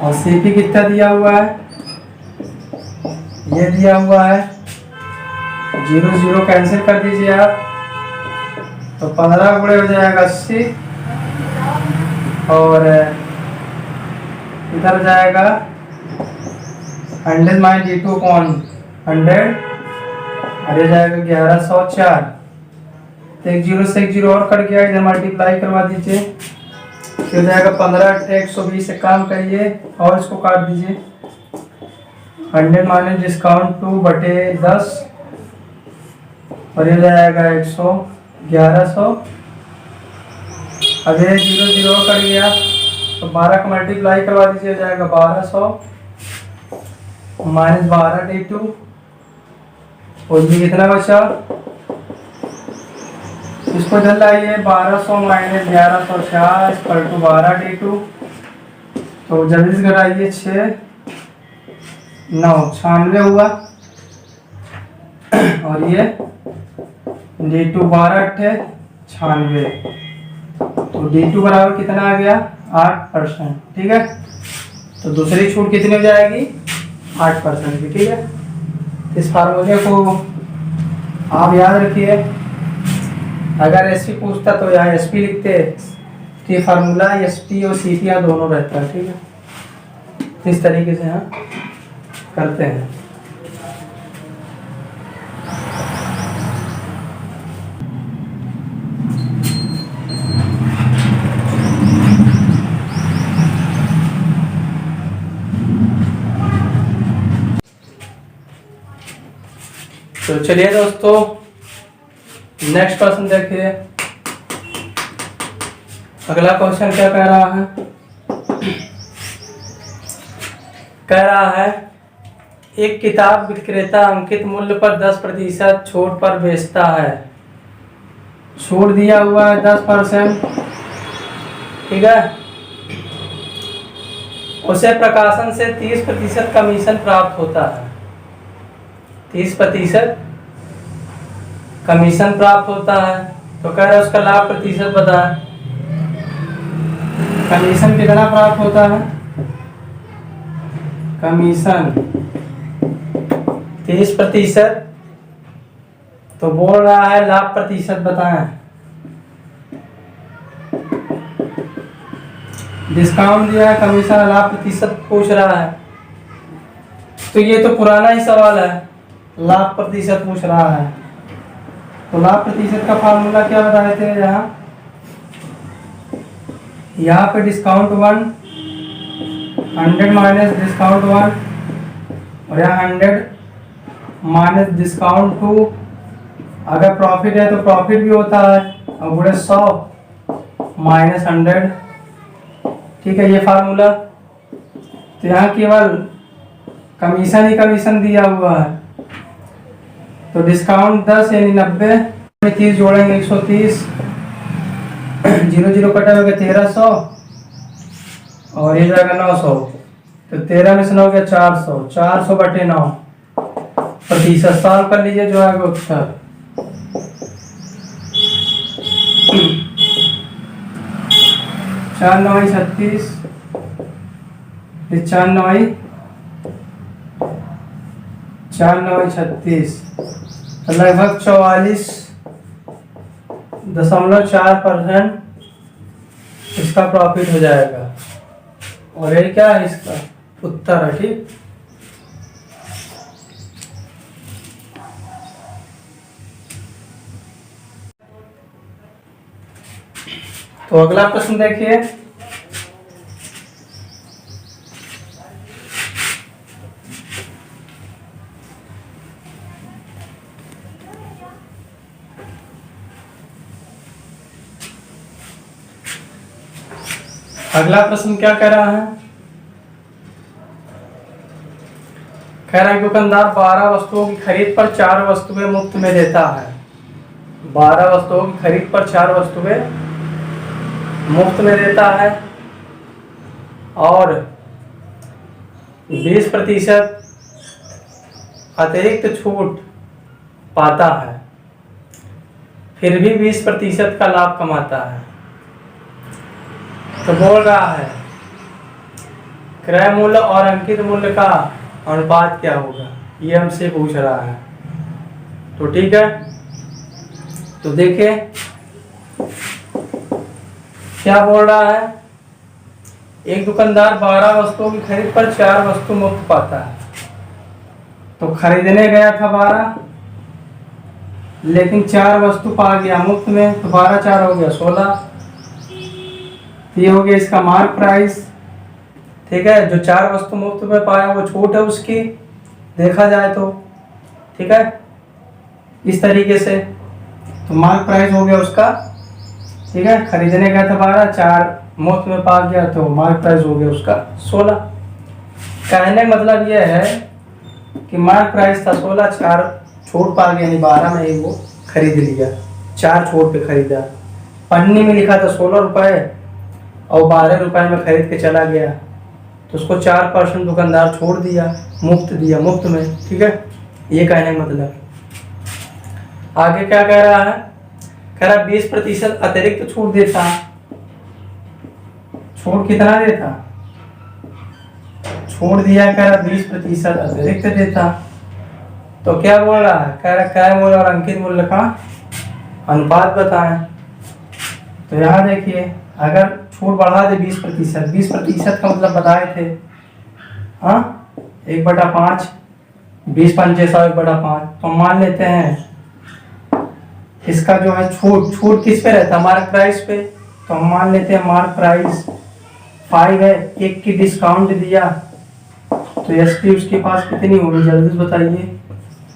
और सीपी कितना दिया हुआ है, ये दिया हुआ है, 0 0 कैंसिल कर दीजिए आप, तो 15 गुणे हो जाएगा 80, और इधर जाएगा 100 माइनस D2/100, और ये जाएगा 1104। तो 1 0 से 1 0 और कट गया, इधर मल्टीप्लाई करवा दीजिए, फिर जाएगा 15 120 से काम करिए और इसको काट दीजिए, 100 माइनस डिस्काउंट 2 बटे 10, और ये जाएगा 1100। अब ये 0 0 कट गया, तो 12 का मल्टीप्लाई करवा दीजिए, जाएगा 1200 माइनस 12 D2, और ये कितना बचा, इसको जल्द आइए, 1200 माइनस 1150 पर 12 D2, तो जल्दी से घटाइए, 6 9 96 हुआ, और ये D2 12 8 96, तो D2 बराबर कितना आ गया 8%, ठीक है। तो दूसरी छूट कितनी हो जाएगी 8% की, ठीक है। इस फार्मूले को आप याद रखिए, अगर एसपी पूछता तो यहाँ एसपी लिखते, तो फार्मूला एसपी और सीपी यहाँ दोनों रहता है, ठीक है। इस तरीके से हम करते हैं। तो चलिए दोस्तों नेक्स्ट क्वेश्चन देखिए। अगला क्वेश्चन क्या कह रहा है, कह रहा है एक किताब विक्रेता अंकित मूल्य पर 10% छूट पर बेचता है, छूट दिया हुआ है 10%, ठीक है। उसे प्रकाशन से 30% कमीशन प्राप्त होता है, 30% कमीशन प्राप्त होता है। तो कह रहा है उसका लाभ प्रतिशत बताएं, कमीशन कितना प्राप्त होता है, कमीशन 30%, तो बोल रहा है लाभ प्रतिशत बताएं। डिस्काउंट दिया है, कमीशन लाभ प्रतिशत पूछ रहा है, तो ये तो पुराना ही सवाल है, लाभ प्रतिशत पूछ रहा है। तो लाभ प्रतिशत का फार्मूला क्या बताए थे, यहाँ पे डिस्काउंट 1, 100 माइनस डिस्काउंट 1, और यहाँ 100 माइनस डिस्काउंट टू, अगर प्रॉफिट है तो प्रॉफिट भी होता है, और बोले 100 माइनस 100। ठीक है, ये फार्मूला। तो यहाँ केवल कमीशन ही कमीशन दिया हुआ है, तो डिस्काउंट 10 यानी 90 में 30 जोड़ेंगे 130, 0 0 कटा हो गया 1300, और ये जाएगा 900, तो 13 में से 9 गया 400, 400 बटे 9 प्रतिशत। सॉल्व कर लीजिए, जो आएगा उत्तर 4 9 36, 4 9 4 9 36, तो लगभग 44.4% इसका प्रॉफिट हो जाएगा। और ये क्या है, इसका उत्तर है। ठीक, तो अगला प्रश्न देखिए। अगला प्रश्न क्या कह रहा है, कह रहा है दुकानदार 12 वस्तुओं की खरीद पर 4 वस्तुएं मुफ्त में देता है। 12 वस्तुओं की खरीद पर 4 वस्तुएं मुफ्त में देता है, और 20% अतिरिक्त छूट पाता है, फिर भी 20% का लाभ कमाता है। तो बोल रहा है क्रय मूल्य और अंकित मूल्य का अनुपात क्या होगा, ये हमसे पूछ रहा है। तो ठीक है, तो देखिए क्या बोल रहा है। एक दुकानदार 12 वस्तुओं की खरीद पर 4 वस्तु मुफ्त पाता है। तो खरीदने गया था 12, लेकिन 4 वस्तु पा गया मुफ्त में, तो 12 4 हो गया 16। ये हो गया इसका मार्क प्राइस। ठीक है, जो 4 वस्तु मुफ्त में पाया वो छूट है उसकी, देखा जाए तो। ठीक है, इस तरीके से तो मार्क प्राइस हो गया उसका। ठीक है, खरीदने गया था 12, 4 मुफ्त में पा गया, तो मार्क प्राइस हो गया उसका 16। कहने का मतलब यह है कि मार्क प्राइस था 16, 4 छूट पा गया, यानी 12 में ही वो खरीद लिया, 4 छूट पे खरीदा। पन्नी में लिखा था 16 रुपए और 12 रुपए में खरीद के चला गया, तो उसको 4% दुकानदार छोड़ दिया, मुफ्त दिया, मुफ्त में। ठीक है, ये कहने का मतलब। आगे क्या कह रहा है, कह रहा 20% अतिरिक्त छूट देता। छूट कितना देता, छोड़ दिया, कह रहा 20% अतिरिक्त देता। तो क्या बोल रहा है, कह रहा क्रय मूल्य और अंकित मूल्य का अनुपात बताएं। तो यहाँ देखिए, अगर छूट बढ़ा दे 20%, 20% का मतलब बताए थे, हाँ 1/5, 20 पंचे 100, 1/5। तो मान लेते हैं इसका जो है छूट किस पे रहता है, मार्क प्राइस पे। तो हम मान लेते हैं मार्क प्राइस 5 है, 1 की डिस्काउंट दिया, तो एसपी उसके पास कितनी होगी जल्दी से बताइए।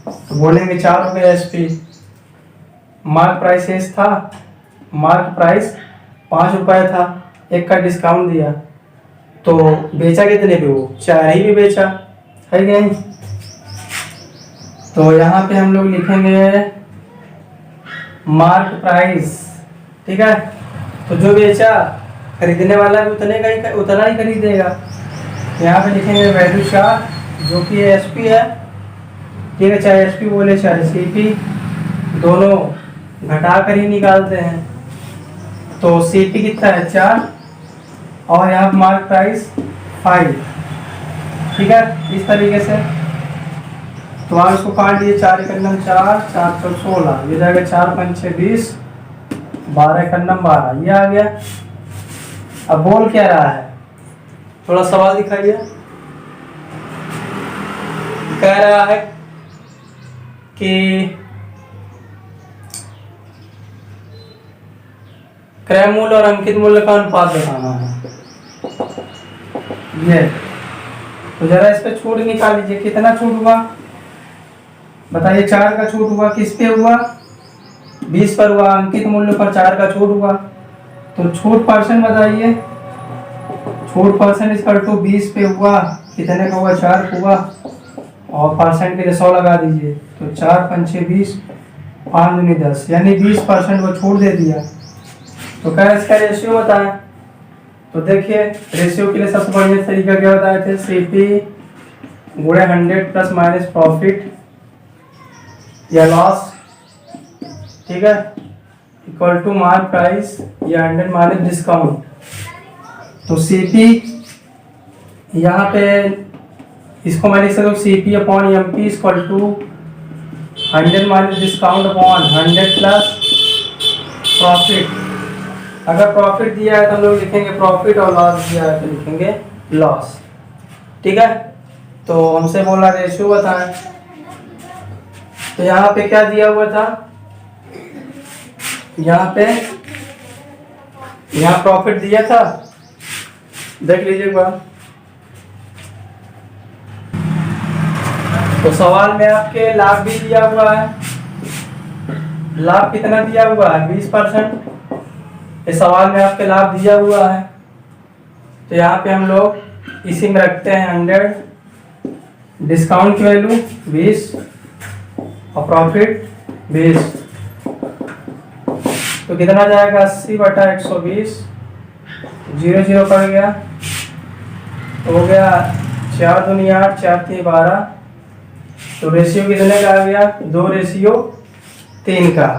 तो बोलेंगे 4 हो गया एसपी। मार्क प्राइस एस था, मार्क प्राइस 5 रुपए था, 1 का डिस्काउंट दिया, तो बेचा कितने पे, वो 4 ही भी बेचा है कि नहीं। तो यहाँ पे हम लोग लिखेंगे मार्क प्राइस। ठीक है, तो जो बेचा खरीदने वाला भी उतना ही खरीदेगा। यहाँ पे लिखेंगे वैल्यू चार्ट, जो कि एसपी है। ठीक है, चाहे एसपी बोले चाहे सीपी, दोनों घटा कर ही निकालते हैं। तो सीपी कितना है 4, और यहाँ मार्क प्राइस 5। ठीक है, इस तरीके से। तो आप इसको काट दिए, 4 एकन्नम 4, 4 चौक 16, ये जाएगा 4 पंचे 20, 12 एकन्नम 12, ये आ गया। अब बोल क्या रहा है, थोड़ा सवाल दिखाइए। कह रहा है कि क्रय मूल्य और अंकित मूल्य का अनुपात बताना है। ये तो जरा इस पे छूट निकाल लीजिए, कितना छूट हुआ बताइए। 4 का छूट हुआ, किस पे हुआ 20 पर हुआ, अंकित मूल्य पर 4 का छूट हुआ। तो छूट परसेंट बताइए, छूट परसेंट इक्वल टू 20 पे हुआ, कितने का हुआ 4 का हुआ, और परसेंट के लिए 100 लगा दीजिए। तो 4 पंचे 20, 5 दूनी 10, यानी 20% वो छूट दे दिया। तो क्या इसका रेशियो बताएं। तो देखिए रेशियो के लिए सबसे बढ़िया तरीका क्या बताए थे, सीपी गुणे 100 प्लस माइनस प्रॉफिट या लॉस, ठीक है, इक्वल टू मार्क प्राइस या 100 माइनस डिस्काउंट। तो सीपी यहाँ पे इसको मैं लिख सकता हूँ CP upon MP equal to 100 minus discount upon 100 plus profit. अगर प्रॉफिट दिया है तो हम लोग लिखेंगे प्रॉफिट, और लॉस दिया है तो लिखेंगे लॉस, ठीक है। तो हमसे बोला रेशियो बताएं। तो यहाँ पे क्या दिया हुआ था, यहाँ प्रॉफिट दिया था, देख लीजिए एक बार। तो सवाल में आपके लाभ भी दिया हुआ है, लाभ कितना दिया हुआ है 20%। इस सवाल में आपके लाभ दिया हुआ है, तो यहाँ पे हम लोग इसी में रखते हैं 100, डिस्काउंट की वैल्यू 20 और प्रॉफिट 20। तो कितना जाएगा 80/120, 0 0 पड़ गया, तो हो गया 4 दूनी 8, 4 3 12। तो रेशियो कितने का आ गया 2:3 का,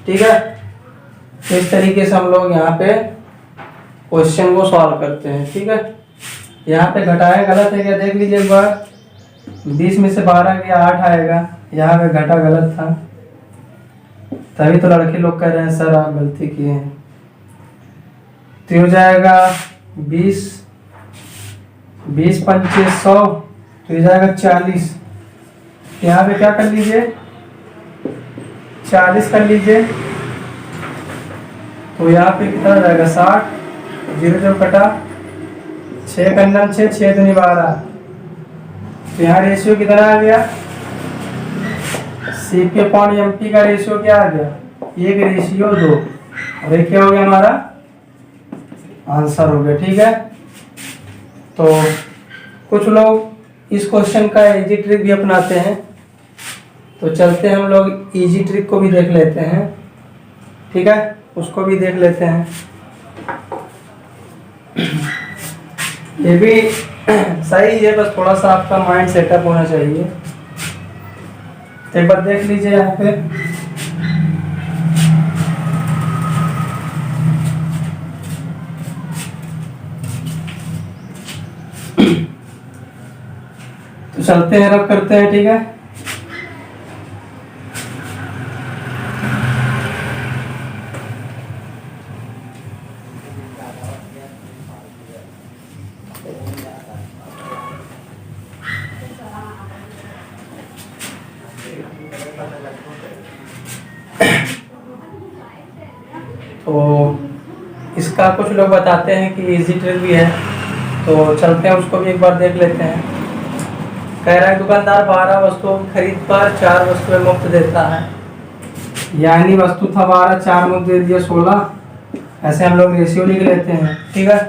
ठीक है। तो इस तरीके से हम लोग यहाँ पे क्वेश्चन को सॉल्व करते हैं, ठीक है। यहाँ पे घटाया गलत है क्या, देख लीजिए एक बार। 20 में से 12 गया 8 आएगा, यहाँ पे घटा गलत था, तभी तो लड़के लोग कह रहे हैं सर आप गलती किए हैं। तो हो जाएगा 20 पंचे 100, तो हो जाएगा 40। यहाँ पे क्या कर लीजिए 40 कर लीजिए, तो यहाँ पे कितना हो जाएगा 60, 0 0 कटा, 6 कन्नम 6, 6 दूनी 12। तो यहाँ रेशियो कितना आ गया, सीपी अपॉन एमपी का रेशियो क्या आ गया 1:2, और ये क्या हो गया हमारा आंसर हो गया, ठीक है। तो कुछ लोग इस क्वेश्चन का इजी ट्रिक भी अपनाते हैं, तो चलते हैं हम लोग इजी ट्रिक को भी देख लेते हैं, ठीक है, उसको भी देख लेते हैं। ये भी सही है, बस थोड़ा सा आपका माइंड सेटअप होना चाहिए। एक बार देख लीजिए यहाँ पे, तो चलते हैं रब करते हैं, ठीक है। तो इसका कुछ लोग बताते हैं कि इजी ट्रिक भी है, तो चलते हैं उसको भी एक बार देख लेते हैं। कह रहा है दुकानदार 12 वस्तुओं की खरीद पर 4 वस्तुएं मुफ्त देता है, यानी वस्तु था 12, 4 मुफ्त दे दिया 16, ऐसे हम लोग रेशियो लिख लेते हैं, ठीक है।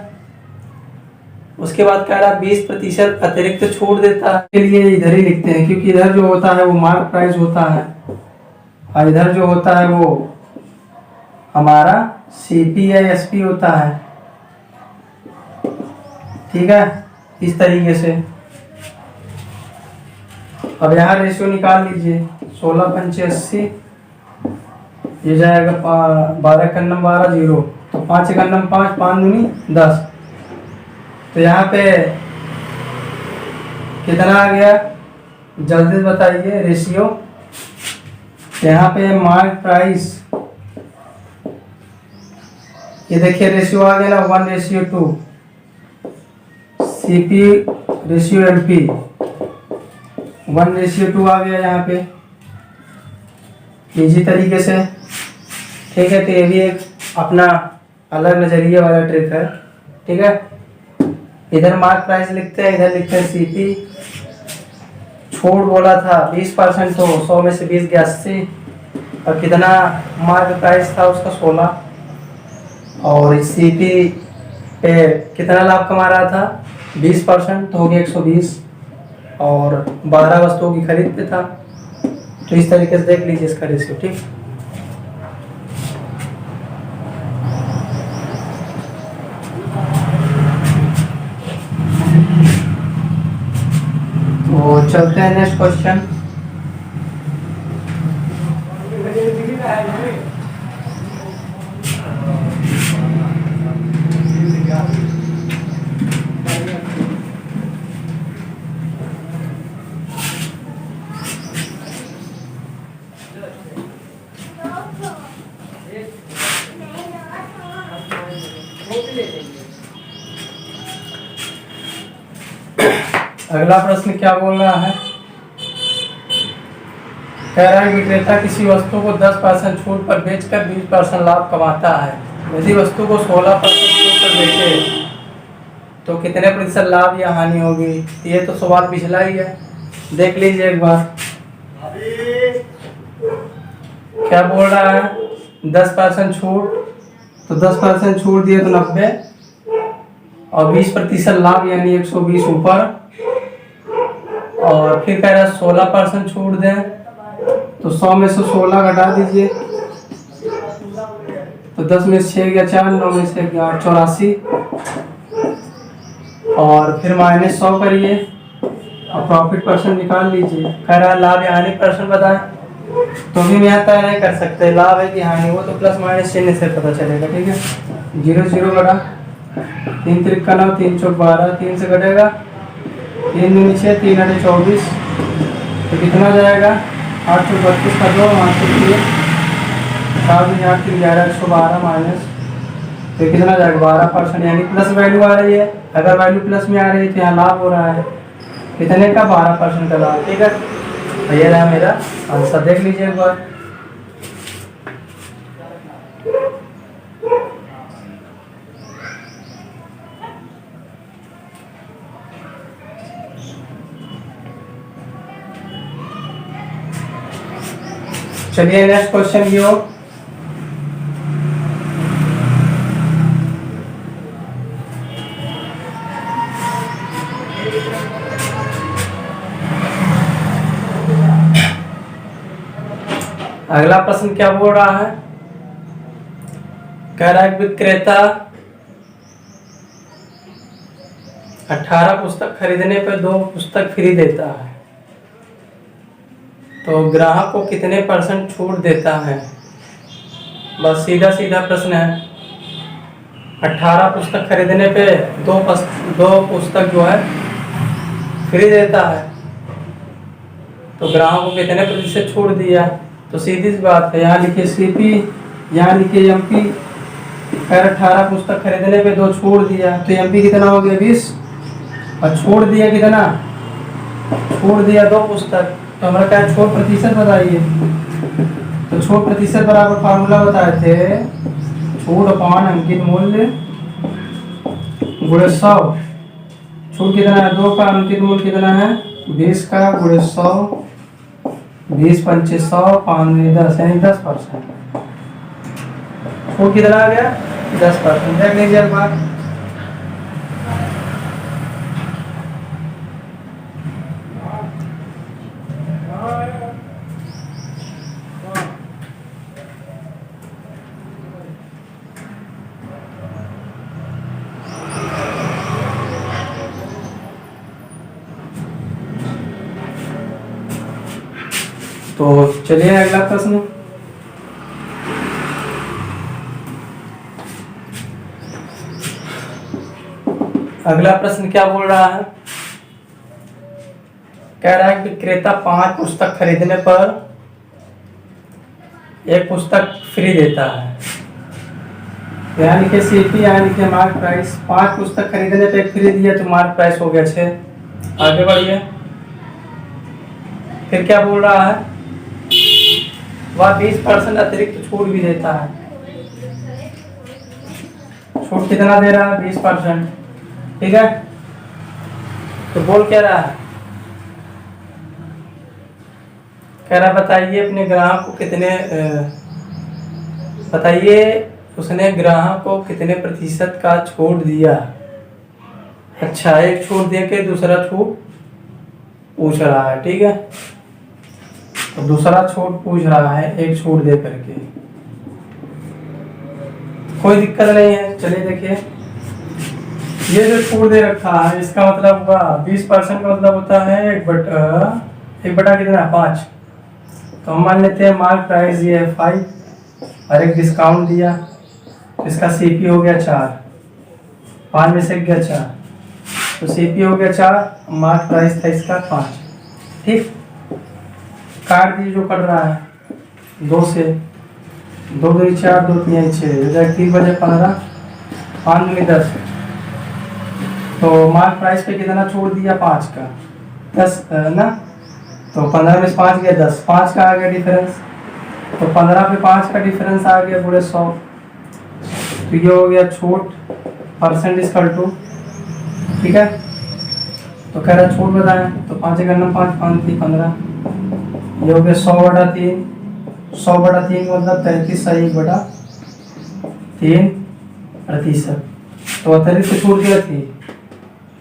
उसके बाद कह रहा है 20% अतिरिक्त छूट देता है, के लिए इधर ही लिखते हैं, क्योंकि इधर जो होता है वो मार्क प्राइस होता है, और इधर जो होता है वो हमारा सीपी या एसपी होता है, ठीक है, इस तरीके से। अब यहाँ रेशियो निकाल लीजिए, 16 पंचे 80, ये जाएगा 12 कन्नम 12 0, तो 5 कन्नम 5, 5 दूनी 10। तो यहाँ पे कितना आ गया जल्दी बताइए रेशियो। यहाँ पे मार्क प्राइस, ये देखिए रेशियो आ गया ना 1:2, सीपी रेशियो एमपी 1:2 आ गया यहाँ पे, इजी तरीके से, ठीक है। तो ये भी एक अपना अलग नजरिए वाला ट्रिक है, ठीक है। इधर मार्क प्राइस लिखते हैं, इधर लिखते हैं सीपी। छूट बोला था 20%, तो 100 में से 20 गया 80। और कितना मार्क प्राइस था उसका 16। और सीपी पे कितना लाभ कमा रहा था 20%, तो हो गया 120। और 12 वस्तुओं की खरीद पे था। तो इस तरीके से देख लीजिए इसका रेशियो। ठीक, तो चलते हैं नेक्स्ट क्वेश्चन। अगला प्रश्न क्या बोल रहा है, कह रहा है विक्रेता किसी वस्तु को 10% छूट पर बेचकर 20% लाभ कमाता है। यदि वस्तु को 16% छूट पर बेचे तो कितने प्रतिशत लाभ या हानि होगी। ये तो सवाल पिछला ही है, देख लीजिए एक बार। क्या बोल रहा है 10% छूट, तो 10% छूट दिए तो 90, और 20% लाभ यानी 120 ऊपर। और फिर कह रहा है 16% छूट दें, तो 100 में से 16 घटा दीजिए, तो 10 में से 6 गया 4, 9 में से 8 84। और फिर -100 करिए और प्रॉफिट परसेंट निकाल लीजिए। कह रहा है लाभ या हानि परसेंट बताएं, तो भी यहाँ तय नहीं कर सकते लाभ है कि हानि, वो तो प्लस माइनस चिन्ह से पता चलेगा। ठीक है, 0 0 घटा 3 3 का 9, 3 चौक 12, 3 से घटेगा 3 दूनी 6, 3 8 24, तो कितना जाएगा 8 चौक 32 का 2, 8 चौक 3, 4 दूनी 8 3 11 112 माइनस, तो कितना जाएगा 12%, यानी प्लस वैल्यू आ रही है। अगर वैल्यू प्लस में आ रही है तो यहाँ लाभ हो रहा है, कितने का 12% का लाभ। ठीक है, तो ये रहा मेरा आंसर, देख लीजिए एक बार। चलिए नेक्स्ट क्वेश्चन की ओर। अगला प्रश्न क्या बोल रहा है, कह रहा है विक्रेता 18 पुस्तक खरीदने पर 2 पुस्तक फ्री देता है, तो ग्राहक को कितने % छूट देता है। बस सीधा सीधा प्रश्न है। 18 पुस्तक खरीदने पे 2 पुस्तक जो है फ्री देता है, तो ग्राहक को कितने प्रतिशत छूट दिया। तो सीधी सी बात है, यहाँ लिखिए सीपी, यहाँ लिखिए एमपी। खैर 18 पुस्तक खरीदने पे 2 छूट दिया, तो एमपी कितना हो गया 20, और छोड़ दिया कितना, छोड़ दिया 2 पुस्तक, तो हमारा क्या छूट प्रतिशत बताइए। तो छूट प्रतिशत बराबर फार्मूला बताए थे, छूट अपॉन अंकित मूल्य गुणे 100। छूट कितना है 2 का, अंकित मूल्य कितना है 20 का, गुणे 100, 20 पंचे 100, 5 10, यानी 10%। छूट कितना आ गया 10%। देख लीजिए एक बार। तो चलिए अगला प्रश्न। अगला प्रश्न क्या बोल रहा है, कह रहा है कि विक्रेता 5 पुस्तक खरीदने पर 1 पुस्तक फ्री देता है। यहाँ लिखे सीपी, यहाँ लिखे मार्क प्राइस। 5 पुस्तक खरीदने पे 1 फ्री दिया, तो मार्क प्राइस हो गया 6। आगे बढ़िए। फिर क्या बोल रहा है, वह 20% अतिरिक्त छूट भी देता है। छूट कितना दे रहा है 20%। ठीक है, तो बोल क्या रहा है, कह रहा बताइए अपने ग्राहक को कितने बताइए उसने ग्राहक को कितने प्रतिशत का छूट दिया। अच्छा, एक छूट दे के दूसरा छूट पूछ रहा है, ठीक है। तो दूसरा छूट पूछ रहा है एक छूट दे करके, कोई दिक्कत नहीं है। चलिए देखिए, ये जो छूट दे रखा है इसका मतलब हुआ 20% का मतलब होता है 1/, कितना 5। तो हम मान लेते हैं मार्क प्राइस ये है 5 और एक डिस्काउंट दिया, इसका सीपी हो गया 4, 5 में से गया 4, तो सीपी हो गया 4, मार्क प्राइस था इसका 5, ठीक। काट दी जो कट रहा है 2 से, 2 2 4, 2 3 6, 3 बजे 15, 5 में 10। तो मार्क प्राइस पे कितना छोड़ दिया 5 का 10 ना, तो 15 में से 5 गया 10, 5 का आ गया डिफरेंस, तो 15 पे 5 का डिफरेंस आ गया पूरे 100। तो ये हो गया छूट परसेंट इक्वल टू, ठीक है। तो कह रहा छूट बताएं, तो 5 करना 5 5 3 15, ये हो गया 100/3, 100/3 मतलब 33/3%। तो अतिरिक्त छूट क्या थी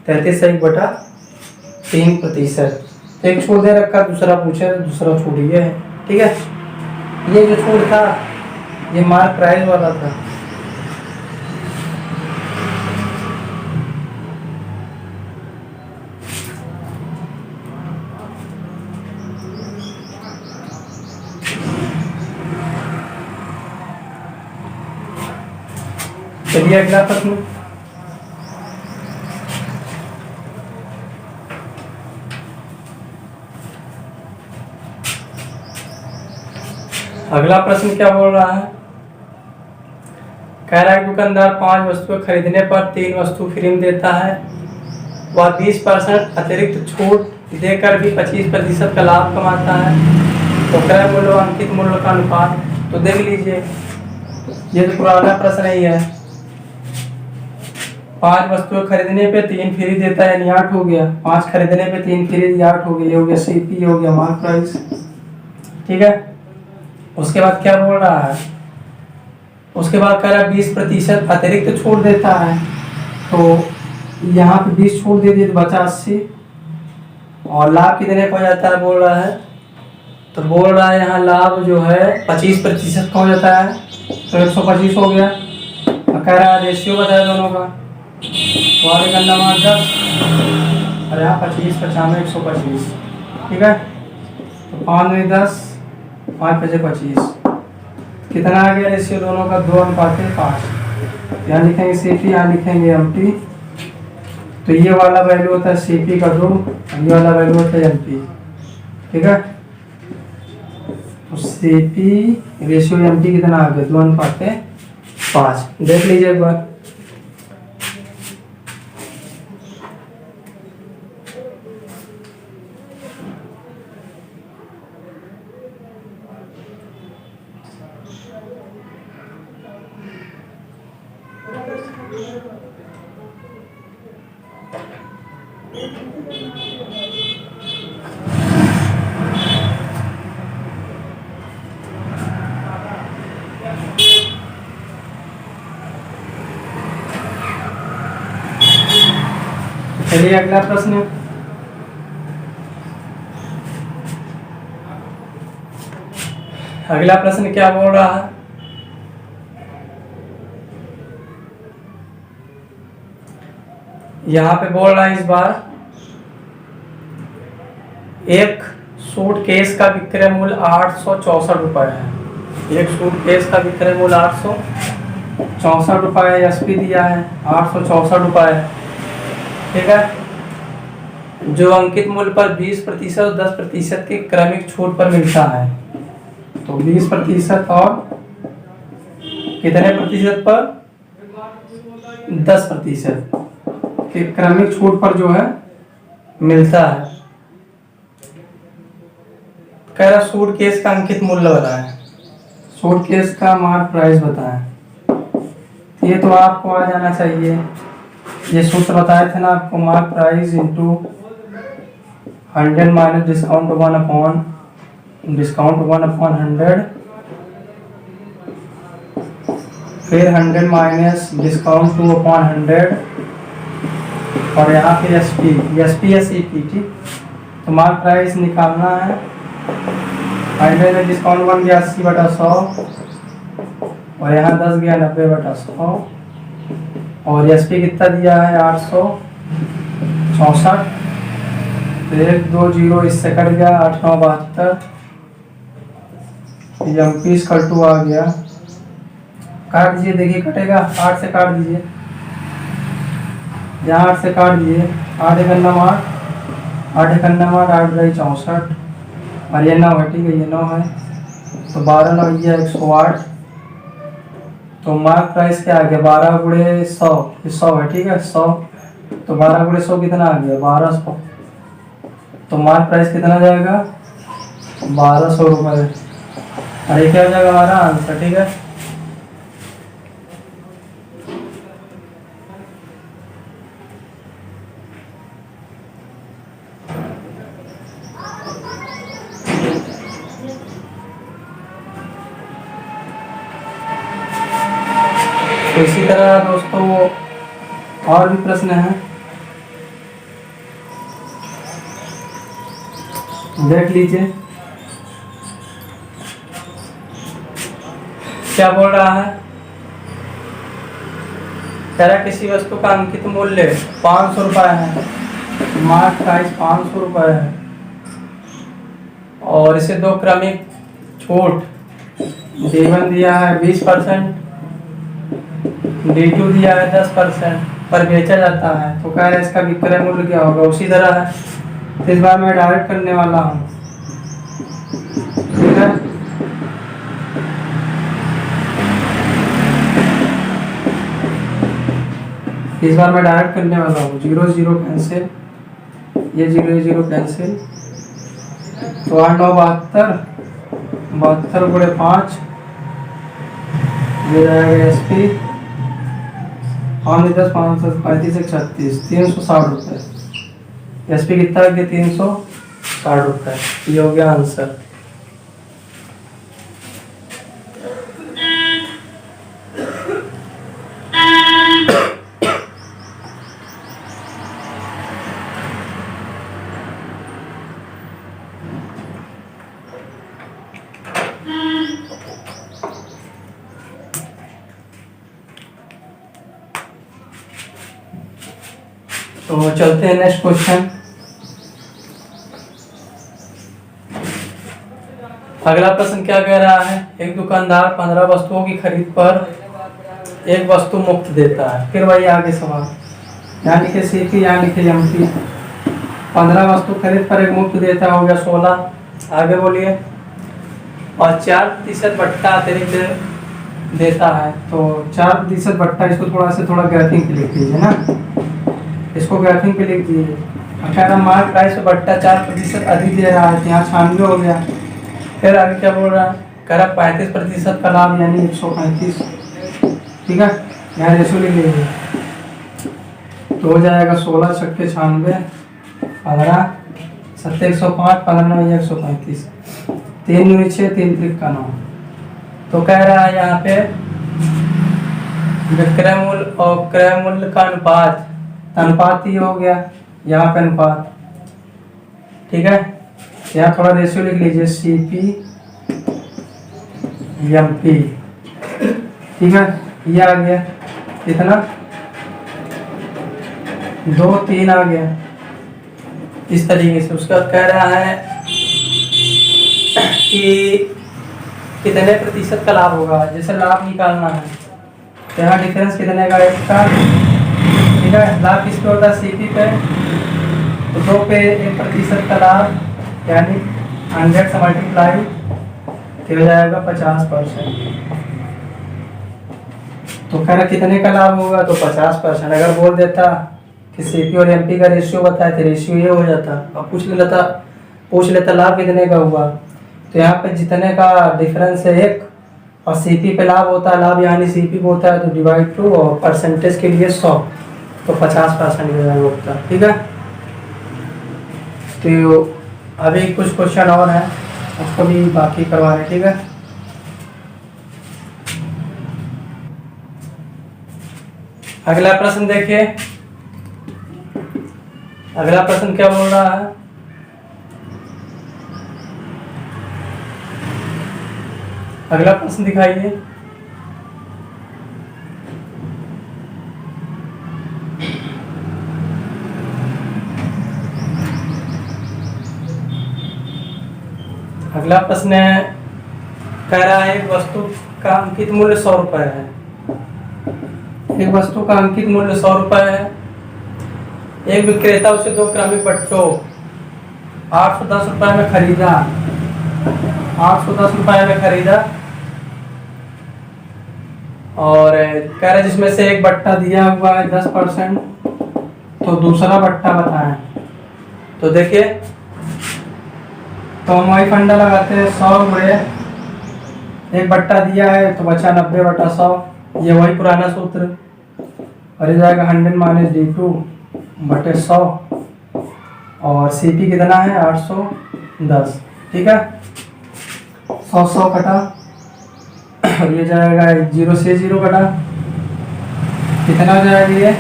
33/3%। तो एक छूट दे रखा, दूसरा पूछे, दूसरा छूट ये है, ठीक है। ये जो छूट था ये मार्क प्राइस वाला था। चलिए अगला प्रश्न, अगला प्रश्न क्या बोल रहा है, कह रहा है दुकानदार 5 वस्तुएं खरीदने पर 3 वस्तु फ्री में देता है, वह 20% अतिरिक्त छूट देकर भी 25% का लाभ कमाता है। तो क्रय मूल्य व अंकित मूल्य का अनुपात। तो देख लीजिए, ये तो पुराना प्रश्न ही है। 5 वस्तुएं खरीदने पे 3 फ्री देता है, यानी 8 हो गया। 5 खरीदने पे 3 फ्री, 8 हो गया। ये हो गया सीपी, हो गया मार्क प्राइस, ठीक है। उसके बाद क्या बोल रहा है, उसके बाद कह रहा है 20% अतिरिक्त छूट देता है। तो यहाँ पे 20 छूट दे दिए तो बचा 80, और लाभ कितने का हो जाता है बोल रहा है, तो बोल रहा है यहाँ लाभ जो है 25% का हो जाता है, तो 125 हो गया। और कह रहा है रेशियो बताया दोनों का, तो आगे करना मान 10 और यहाँ 25 95 125, ठीक है। तो 5 में 10, 5 5 25, कितना आ गया रेशियो दोनों का 2:5। यहाँ लिखेंगे सीपी, यहाँ लिखेंगे एमपी। तो ये वाला वैल्यू होता है सीपी का 2, ये वाला वैल्यू होता है एमपी, ठीक है। तो सीपी रेशियो एमपी कितना आ गया 2:5। देख लीजिए एक बार, चलिए अगला प्रश्न, अगला प्रश्न क्या बोल रहा है, यहाँ पे बोल रहा है इस बार एक सूटकेस का विक्रय मूल्य 864 रुपए है। एक सूटकेस का विक्रय मूल्य 864 रुपए, एसपी दिया है 864 रुपए, ठीक है। जो अंकित मूल्य पर 20% और 10% की क्रमिक छूट पर मिलता है। तो 20% और कितने प्रतिशत पर 10% के क्रमिक छूट पर जो है मिलता है। कह रहा सूटकेस का अंकित मूल्य बताएं, सूटकेस का मार्क प्राइस बताएं। ये तो आपको आ जाना चाहिए, ये सूत्र बताए थे ना आपको, mark price into 100 minus discount 1/100, फिर 100 माइनस डिस्काउंट 2/100, और यहाँ फिर एस पी या सी पी। ठीक, तो मार्क प्राइस निकालना है। 100 में डिस्काउंट बन गया 80/100, और यहाँ 10 गया 90/100, और एस पी कितना दिया है 864। तो 1 2 0 इससे कट गया 8 9 72, एम पी इक्वल टू आ गया, काट दीजिए, देखिए कटेगा, 8 से काट दीजिए, यहाँ 8 से काट दीजिए, 8 1 9 8, 8 1 9 8, 8 2 64, और ये 9 है। ठीक है, ये 9 है, तो 12 9 ये 108। तो मार्क प्राइस क्या आ गया 12 गुणे 100, 100 है। ठीक है, 100, तो 12 गुणे 100 कितना आ गया 1200। तो मार्क प्राइस कितना जाएगा 1200 रुपये, और ये क्या हो जाएगा हमारा आंसर। ठीक है, तो इसी तरह दोस्तों और भी प्रश्न हैं, देख लीजिए। क्या बोल रहा है, कह रहा किसी वस्तु का अंकित मूल्य 500 रुपये है, मार्क प्राइस 500 रुपये है, और इसे 2 क्रमिक छूट D1 दिया है 20%, D2 दिया है 10% पर बेचा जाता है। तो कह रहे इसका विक्रय मूल्य क्या होगा। उसी तरह है, तो इस बार मैं डायरेक्ट करने वाला हूँ। ठीक है, इस बार मैं डायरेक्ट करने वाला हूँ। 0 0 कैंसिल, ये 0 0 कैंसिल, तो 8 9 72, 72 गुणे 5, ये जाएगा एस पी, 5 10 5 35 36 360 रुपये। एस पी कितना गया 360 रुपये। ये हो गया आंसर। तो चलते हैं नेक्स्ट क्वेश्चन। अगला प्रश्न क्या कह रहा है, एक दुकानदार 15 वस्तुओं की खरीद पर एक वस्तु मुफ्त देता है। फिर वही आगे सवाल, यहाँ लिखे सीपी, यहाँ लिखे एमपी। 15 वस्तु खरीद पर एक मुफ्त देता हो गया 16। आगे बोलिए, और 4% बट्टा अतिरिक्त देता है। तो 4% बट्टा, इसको थोड़ा से थोड़ा ग्राफिंग पे लिख दीजिए ना, इसको ग्राफिंग पे लिख दीजिए। अठारह मार्क प्राइस पे बट्टा 4% अधिक दे रहा है, तो यहाँ 96 हो गया। फिर आगे क्या बोल रहा है, कह रहा 35% का लाभ यानी 135। ठीक है, यहाँ रेशो लिख लीजिए, तो हो जाएगा 16 छक्के 96, 15 7 105, 15 9 135, 3 9 6 3 3 का 9। तो कह रहा है यहाँ पे विक्रय मूल्य और क्रय मूल्य का अनुपात, अनुपात ही हो गया यहाँ पे अनुपात। ठीक है, यहाँ थोड़ा रेशियो लिख लीजिए, CP MP। ठीक है, ये आ गया कितना 2 3 आ गया इस तरीके से। उसका कह रहा है कि कितने प्रतिशत का लाभ होगा, जैसे लाभ निकालना है तो यहाँ डिफरेंस कितने का, 1 का। ठीक है, लाभ किस पे होता है, CP पे, तो 2 पे 1% का लाभ यानी 100 से मल्टीप्लाई हो जाएगा 50%। तो कह रहा कितने का लाभ होगा, तो 50%। अगर बोल देता कि CP और MP का रेशियो बताए तो रेशियो ये हो जाता, अब पूछ लेता लाभ कितने का हुआ। तो यहाँ पे जितने का डिफरेंस है 1, और CP पे लाभ होता है, लाभ यानी CP पे होता है, तो डिवाइड 2, और परसेंटेज के लिए 100, तो 50% हो जाएगा। ठीक है, तो अभी कुछ क्वेश्चन और हैं, उसको भी बाकी करवा रहे, ठीक है। अगला प्रश्न देखिए, अगला प्रश्न क्या बोल रहा है। अगला प्रश्न दिखाइए। अगला प्रश्न है, कह रहा है एक वस्तु का अंकित मूल्य 100 रुपए है। एक वस्तु का अंकित मूल्य 100 रुपए है। एक विक्रेता उसे 2 क्रमिक बट्टों 810 रुपए में खरीदा, 810 रुपए में खरीदा, और कह रहे जिसमें से एक बट्टा दिया हुआ है 10%, तो दूसरा बट्टा बताएं। तो देखिए, तो हम वही फंडा लगाते हैं, 100 रुपये, एक बट्टा दिया है तो बचा 90/100, ये वही पुराना सूत्र, और ये जाएगा 100 माइनस D2 बटे 100, और CP कितना है 810, ठीक है। 100 कटा, और ये जाएगा 0 से 0 कटा, कितना हो जाएगा ये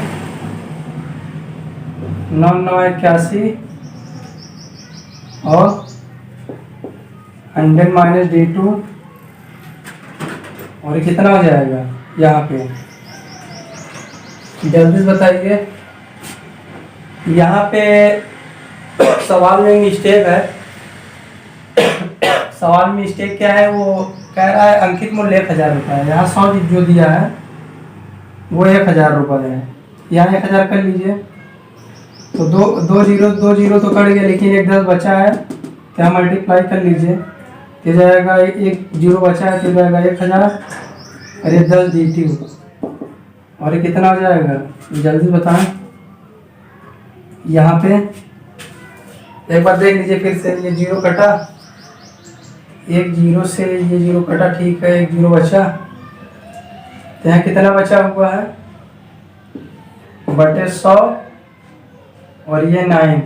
9,981, और 100 माइनस D2, और ये कितना हो जाएगा यहाँ पे, जल्दी से बताइए। यहाँ पे सवाल में मिस्टेक है। सवाल में मिस्टेक क्या है, वो कह रहा है अंकित मूल्य 1000 रुपये है। यहाँ 100 जो दिया है वो 1000 रुपये है, यहाँ 1000 कर लीजिए। तो दो जीरो तो कट गया, लेकिन एक 10 बचा है, क्या मल्टीप्लाई कर लीजिए, ये जाएगा, एक 0 बचा है तो जाएगा 1000, और ये 10 D2, और ये कितना हो जाएगा जल्दी बताएं। यहाँ पे एक बार देख लीजिए फिर से, ये 0 कटा, एक 0 से ये 0 कटा, ठीक है, एक 0 बचा, तो यहाँ कितना बचा हुआ है बटे 100, और ये 9,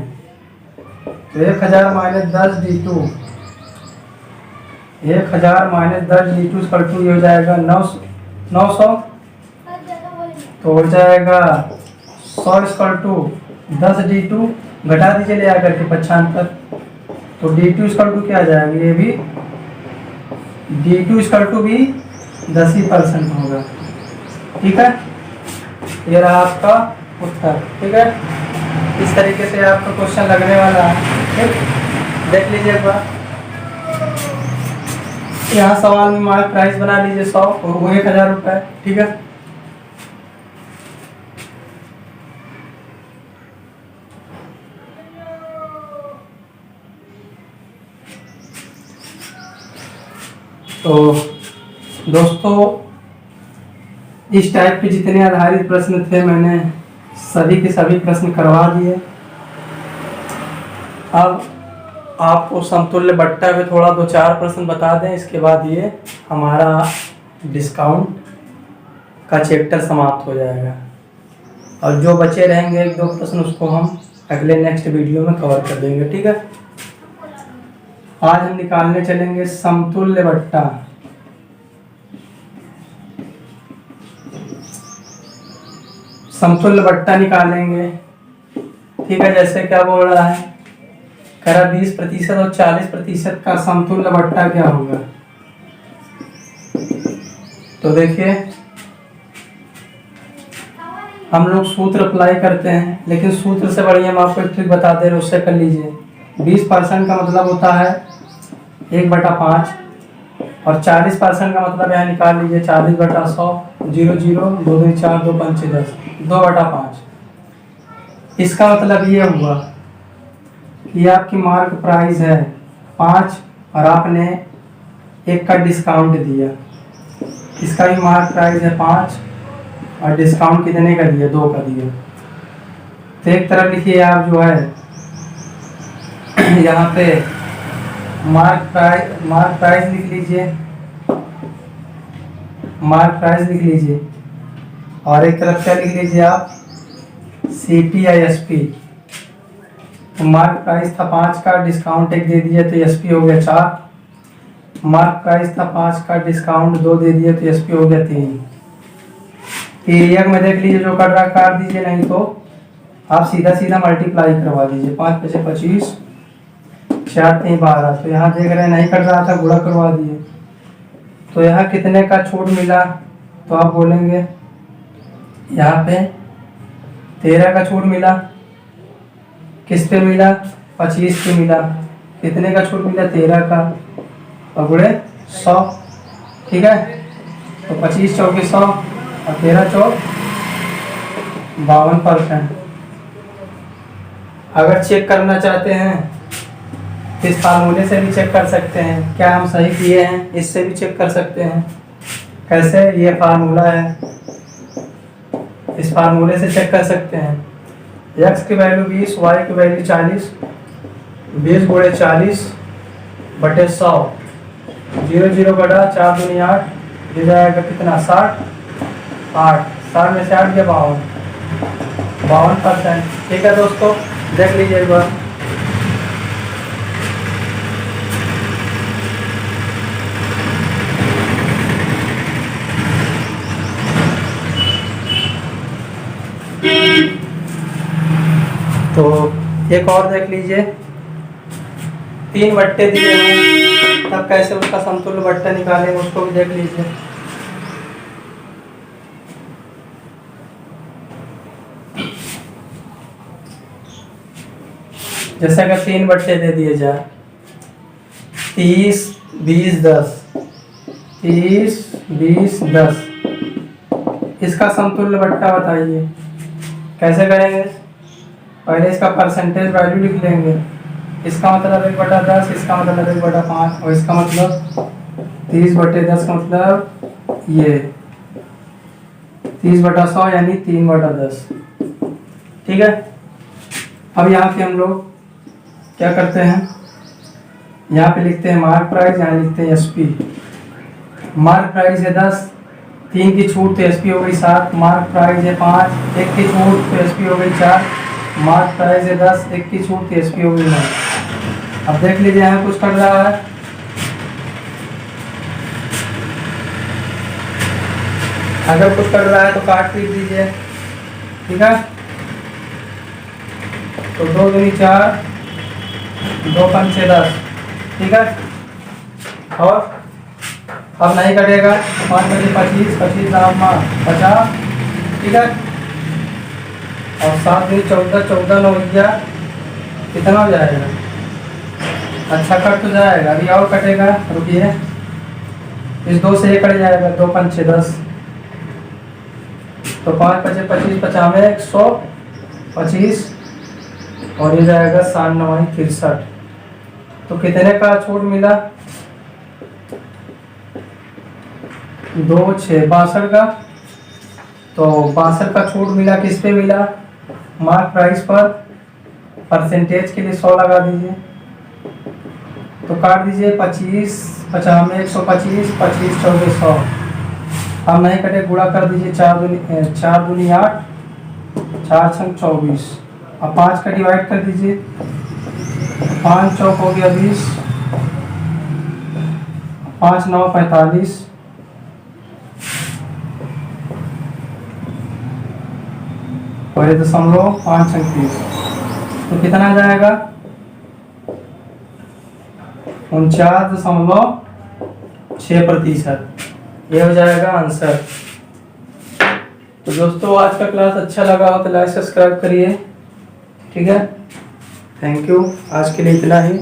तो 1000 माइनस 10 D2, 1000 माइनस 10 D2 = ये हो जाएगा 900, तो हो जाएगा 100 = 10 D2, घटा दीजिए ले आकर के 75, तो D2 = क्या आ जाएगा, ये भी D2 = भी 10% होगा, ठीक है। ये रहा आपका उत्तर, ठीक है। इस तरीके से आपका क्वेश्चन लगने वाला है, ठीक, देख लीजिए एक बार। यहाँ सवाल में मार्क प्राइस बना लीजिए 100, और वो 1000 रुपये, ठीक है। तो दोस्तों, इस टाइप के जितने आधारित प्रश्न थे मैंने सभी के सभी प्रश्न करवा दिए। अब आपको समतुल्य बट्टा में थोड़ा 2-4 प्रश्न बता दें, इसके बाद ये हमारा डिस्काउंट का चैप्टर समाप्त हो जाएगा, और जो बचे रहेंगे 1-2 प्रश्न उसको हम अगले नेक्स्ट वीडियो में कवर कर देंगे, ठीक है। आज हम निकालने चलेंगे समतुल्य बट्टा। समतुल्य बट्टा निकालेंगे, ठीक है। जैसे क्या बोल रहा है, कह रहा 20% और 40% का समतुल्य बट्टा क्या होगा। तो देखिए, हम लोग सूत्र अप्लाई करते हैं, लेकिन सूत्र से बढ़िया हम आपको एक ट्रिक बता दे रहे, उससे कर लीजिए। 20% का मतलब होता है 1/5, और 40% का मतलब यहाँ निकाल लीजिए 40/100, 0 0 2 2 4 2 5 6 10, 2/5। इसका मतलब ये हुआ कि आपकी मार्क प्राइस है 5, और आपने 1 का डिस्काउंट दिया, इसका भी मार्क प्राइस है 5, और डिस्काउंट कितने का दिया, 2 का दिया। तो एक तरफ लिखिए आप जो है यहाँ पे मार्क प्राइस लिख लीजिए, मार्क प्राइस लिख लीजिए, और एक तरफ क्या लिख लीजिए आप, CP या SP। तो मार्क प्राइस था 5 का, डिस्काउंट 1 दे दिया तो एसपी हो गया 4। मार्क प्राइस था 5 का, डिस्काउंट 2 दे दिया तो एसपी हो गया 3। एरिया में देख लीजिए जो कट रहा काट दीजिए, नहीं तो आप सीधा सीधा मल्टीप्लाई करवा दीजिए। 5 5 25, 4 3 12। तो यहाँ देख रहे हैं नहीं कट रहा था, गुणा करवा दिए। तो यहाँ कितने का छूट मिला, तो आप बोलेंगे यहाँ पे 13 का छूट मिला। किस पे मिला, 25 पे मिला। कितने का छूट मिला, 13 का, और गुणे 100। ठीक है, तो 25 चौके 100 और 13 चौक 52%। अगर चेक करना चाहते हैं इस फार्मूले से भी चेक कर सकते हैं क्या हम सही किए हैं, इससे भी चेक कर सकते हैं। कैसे, ये फार्मूला है, इस फार्मूले से चेक कर सकते हैं। x की वैल्यू 20, y की वैल्यू 40, 20 गुणे 40 बटे 100, 0 0 बटा 4 दूनी 8, दे जाएगा कितना 60, 60 में से 8 गया 52%। ठीक है दोस्तों, देख लीजिए एक बार। तो एक और देख लीजिए, 3 बट्टे दिए हैं, तब कैसे उसका समतुल्य बट्टा निकालेंगे उसको भी देख लीजिए। जैसे अगर 3 बट्टे दे दिए जाए, 30 20 10, 30 20 10, इसका समतुल्य बट्टा बताइए। कैसे करेंगे, पहले इसका परसेंटेज वैल्यू लिख लेंगे। इसका मतलब 1/10, इसका मतलब 1/5, और इसका मतलब 30/10 का मतलब ये 30/100 यानी 3/10। ठीक है, अब यहाँ पे हम लोग क्या करते हैं, यहाँ पे लिखते हैं मार्क प्राइस, यहाँ लिखते हैं एसपी। मार्क प्राइस है 10, 3 की छूट तो एसपी हो गई 7। मार्क प्राइस है 5, 1 की छूट तो एसपी हो गई 4। मार्क प्राइस है 10, 1 की छूट तो एसपी हो गई 9। अब देख लीजिए यहाँ कुछ कर रहा है, अगर कुछ कर रहा है तो काट पीट दीजिए। ठीक है, तो 2 दूनी 4, 2 पंचे 10। ठीक है, और अब नहीं कटेगा, 5 बजे 25, 25 दाम 50। ठीक है, और 7 दूनी 14, 14 9 कितना हो जाएगा, अच्छा कट तो जाएगा। अभी और कटेगा, रुकिए, इस 2 से 1 कट जाएगा, 2 पंचे 10। तो 5 5 25, 95 125, और ये जाएगा 7 9 63। तो कितने का छूट मिला, 2 6 62 का। तो 62 का छूट मिला, किस पे मिला, मार्क प्राइस पर। परसेंटेज के लिए 100 लगा दीजिए, तो काट दीजिए 25 95 125, 25 24 100। हम नहीं कटे, गुणा कर दीजिए, 4 दूनी 8, 4 छंग 24। अब 5 का डिवाइड कर दीजिए, 5 चौक हो गया 20, 5 9 45, और 5 छंग 30। तो कितना आ जाएगा, 49.6%। ये हो जाएगा आंसर। तो दोस्तों आज का क्लास अच्छा लगा हो तो लाइक सब्सक्राइब करिए। ठीक है, थैंक यू, आज के लिए इतना ही।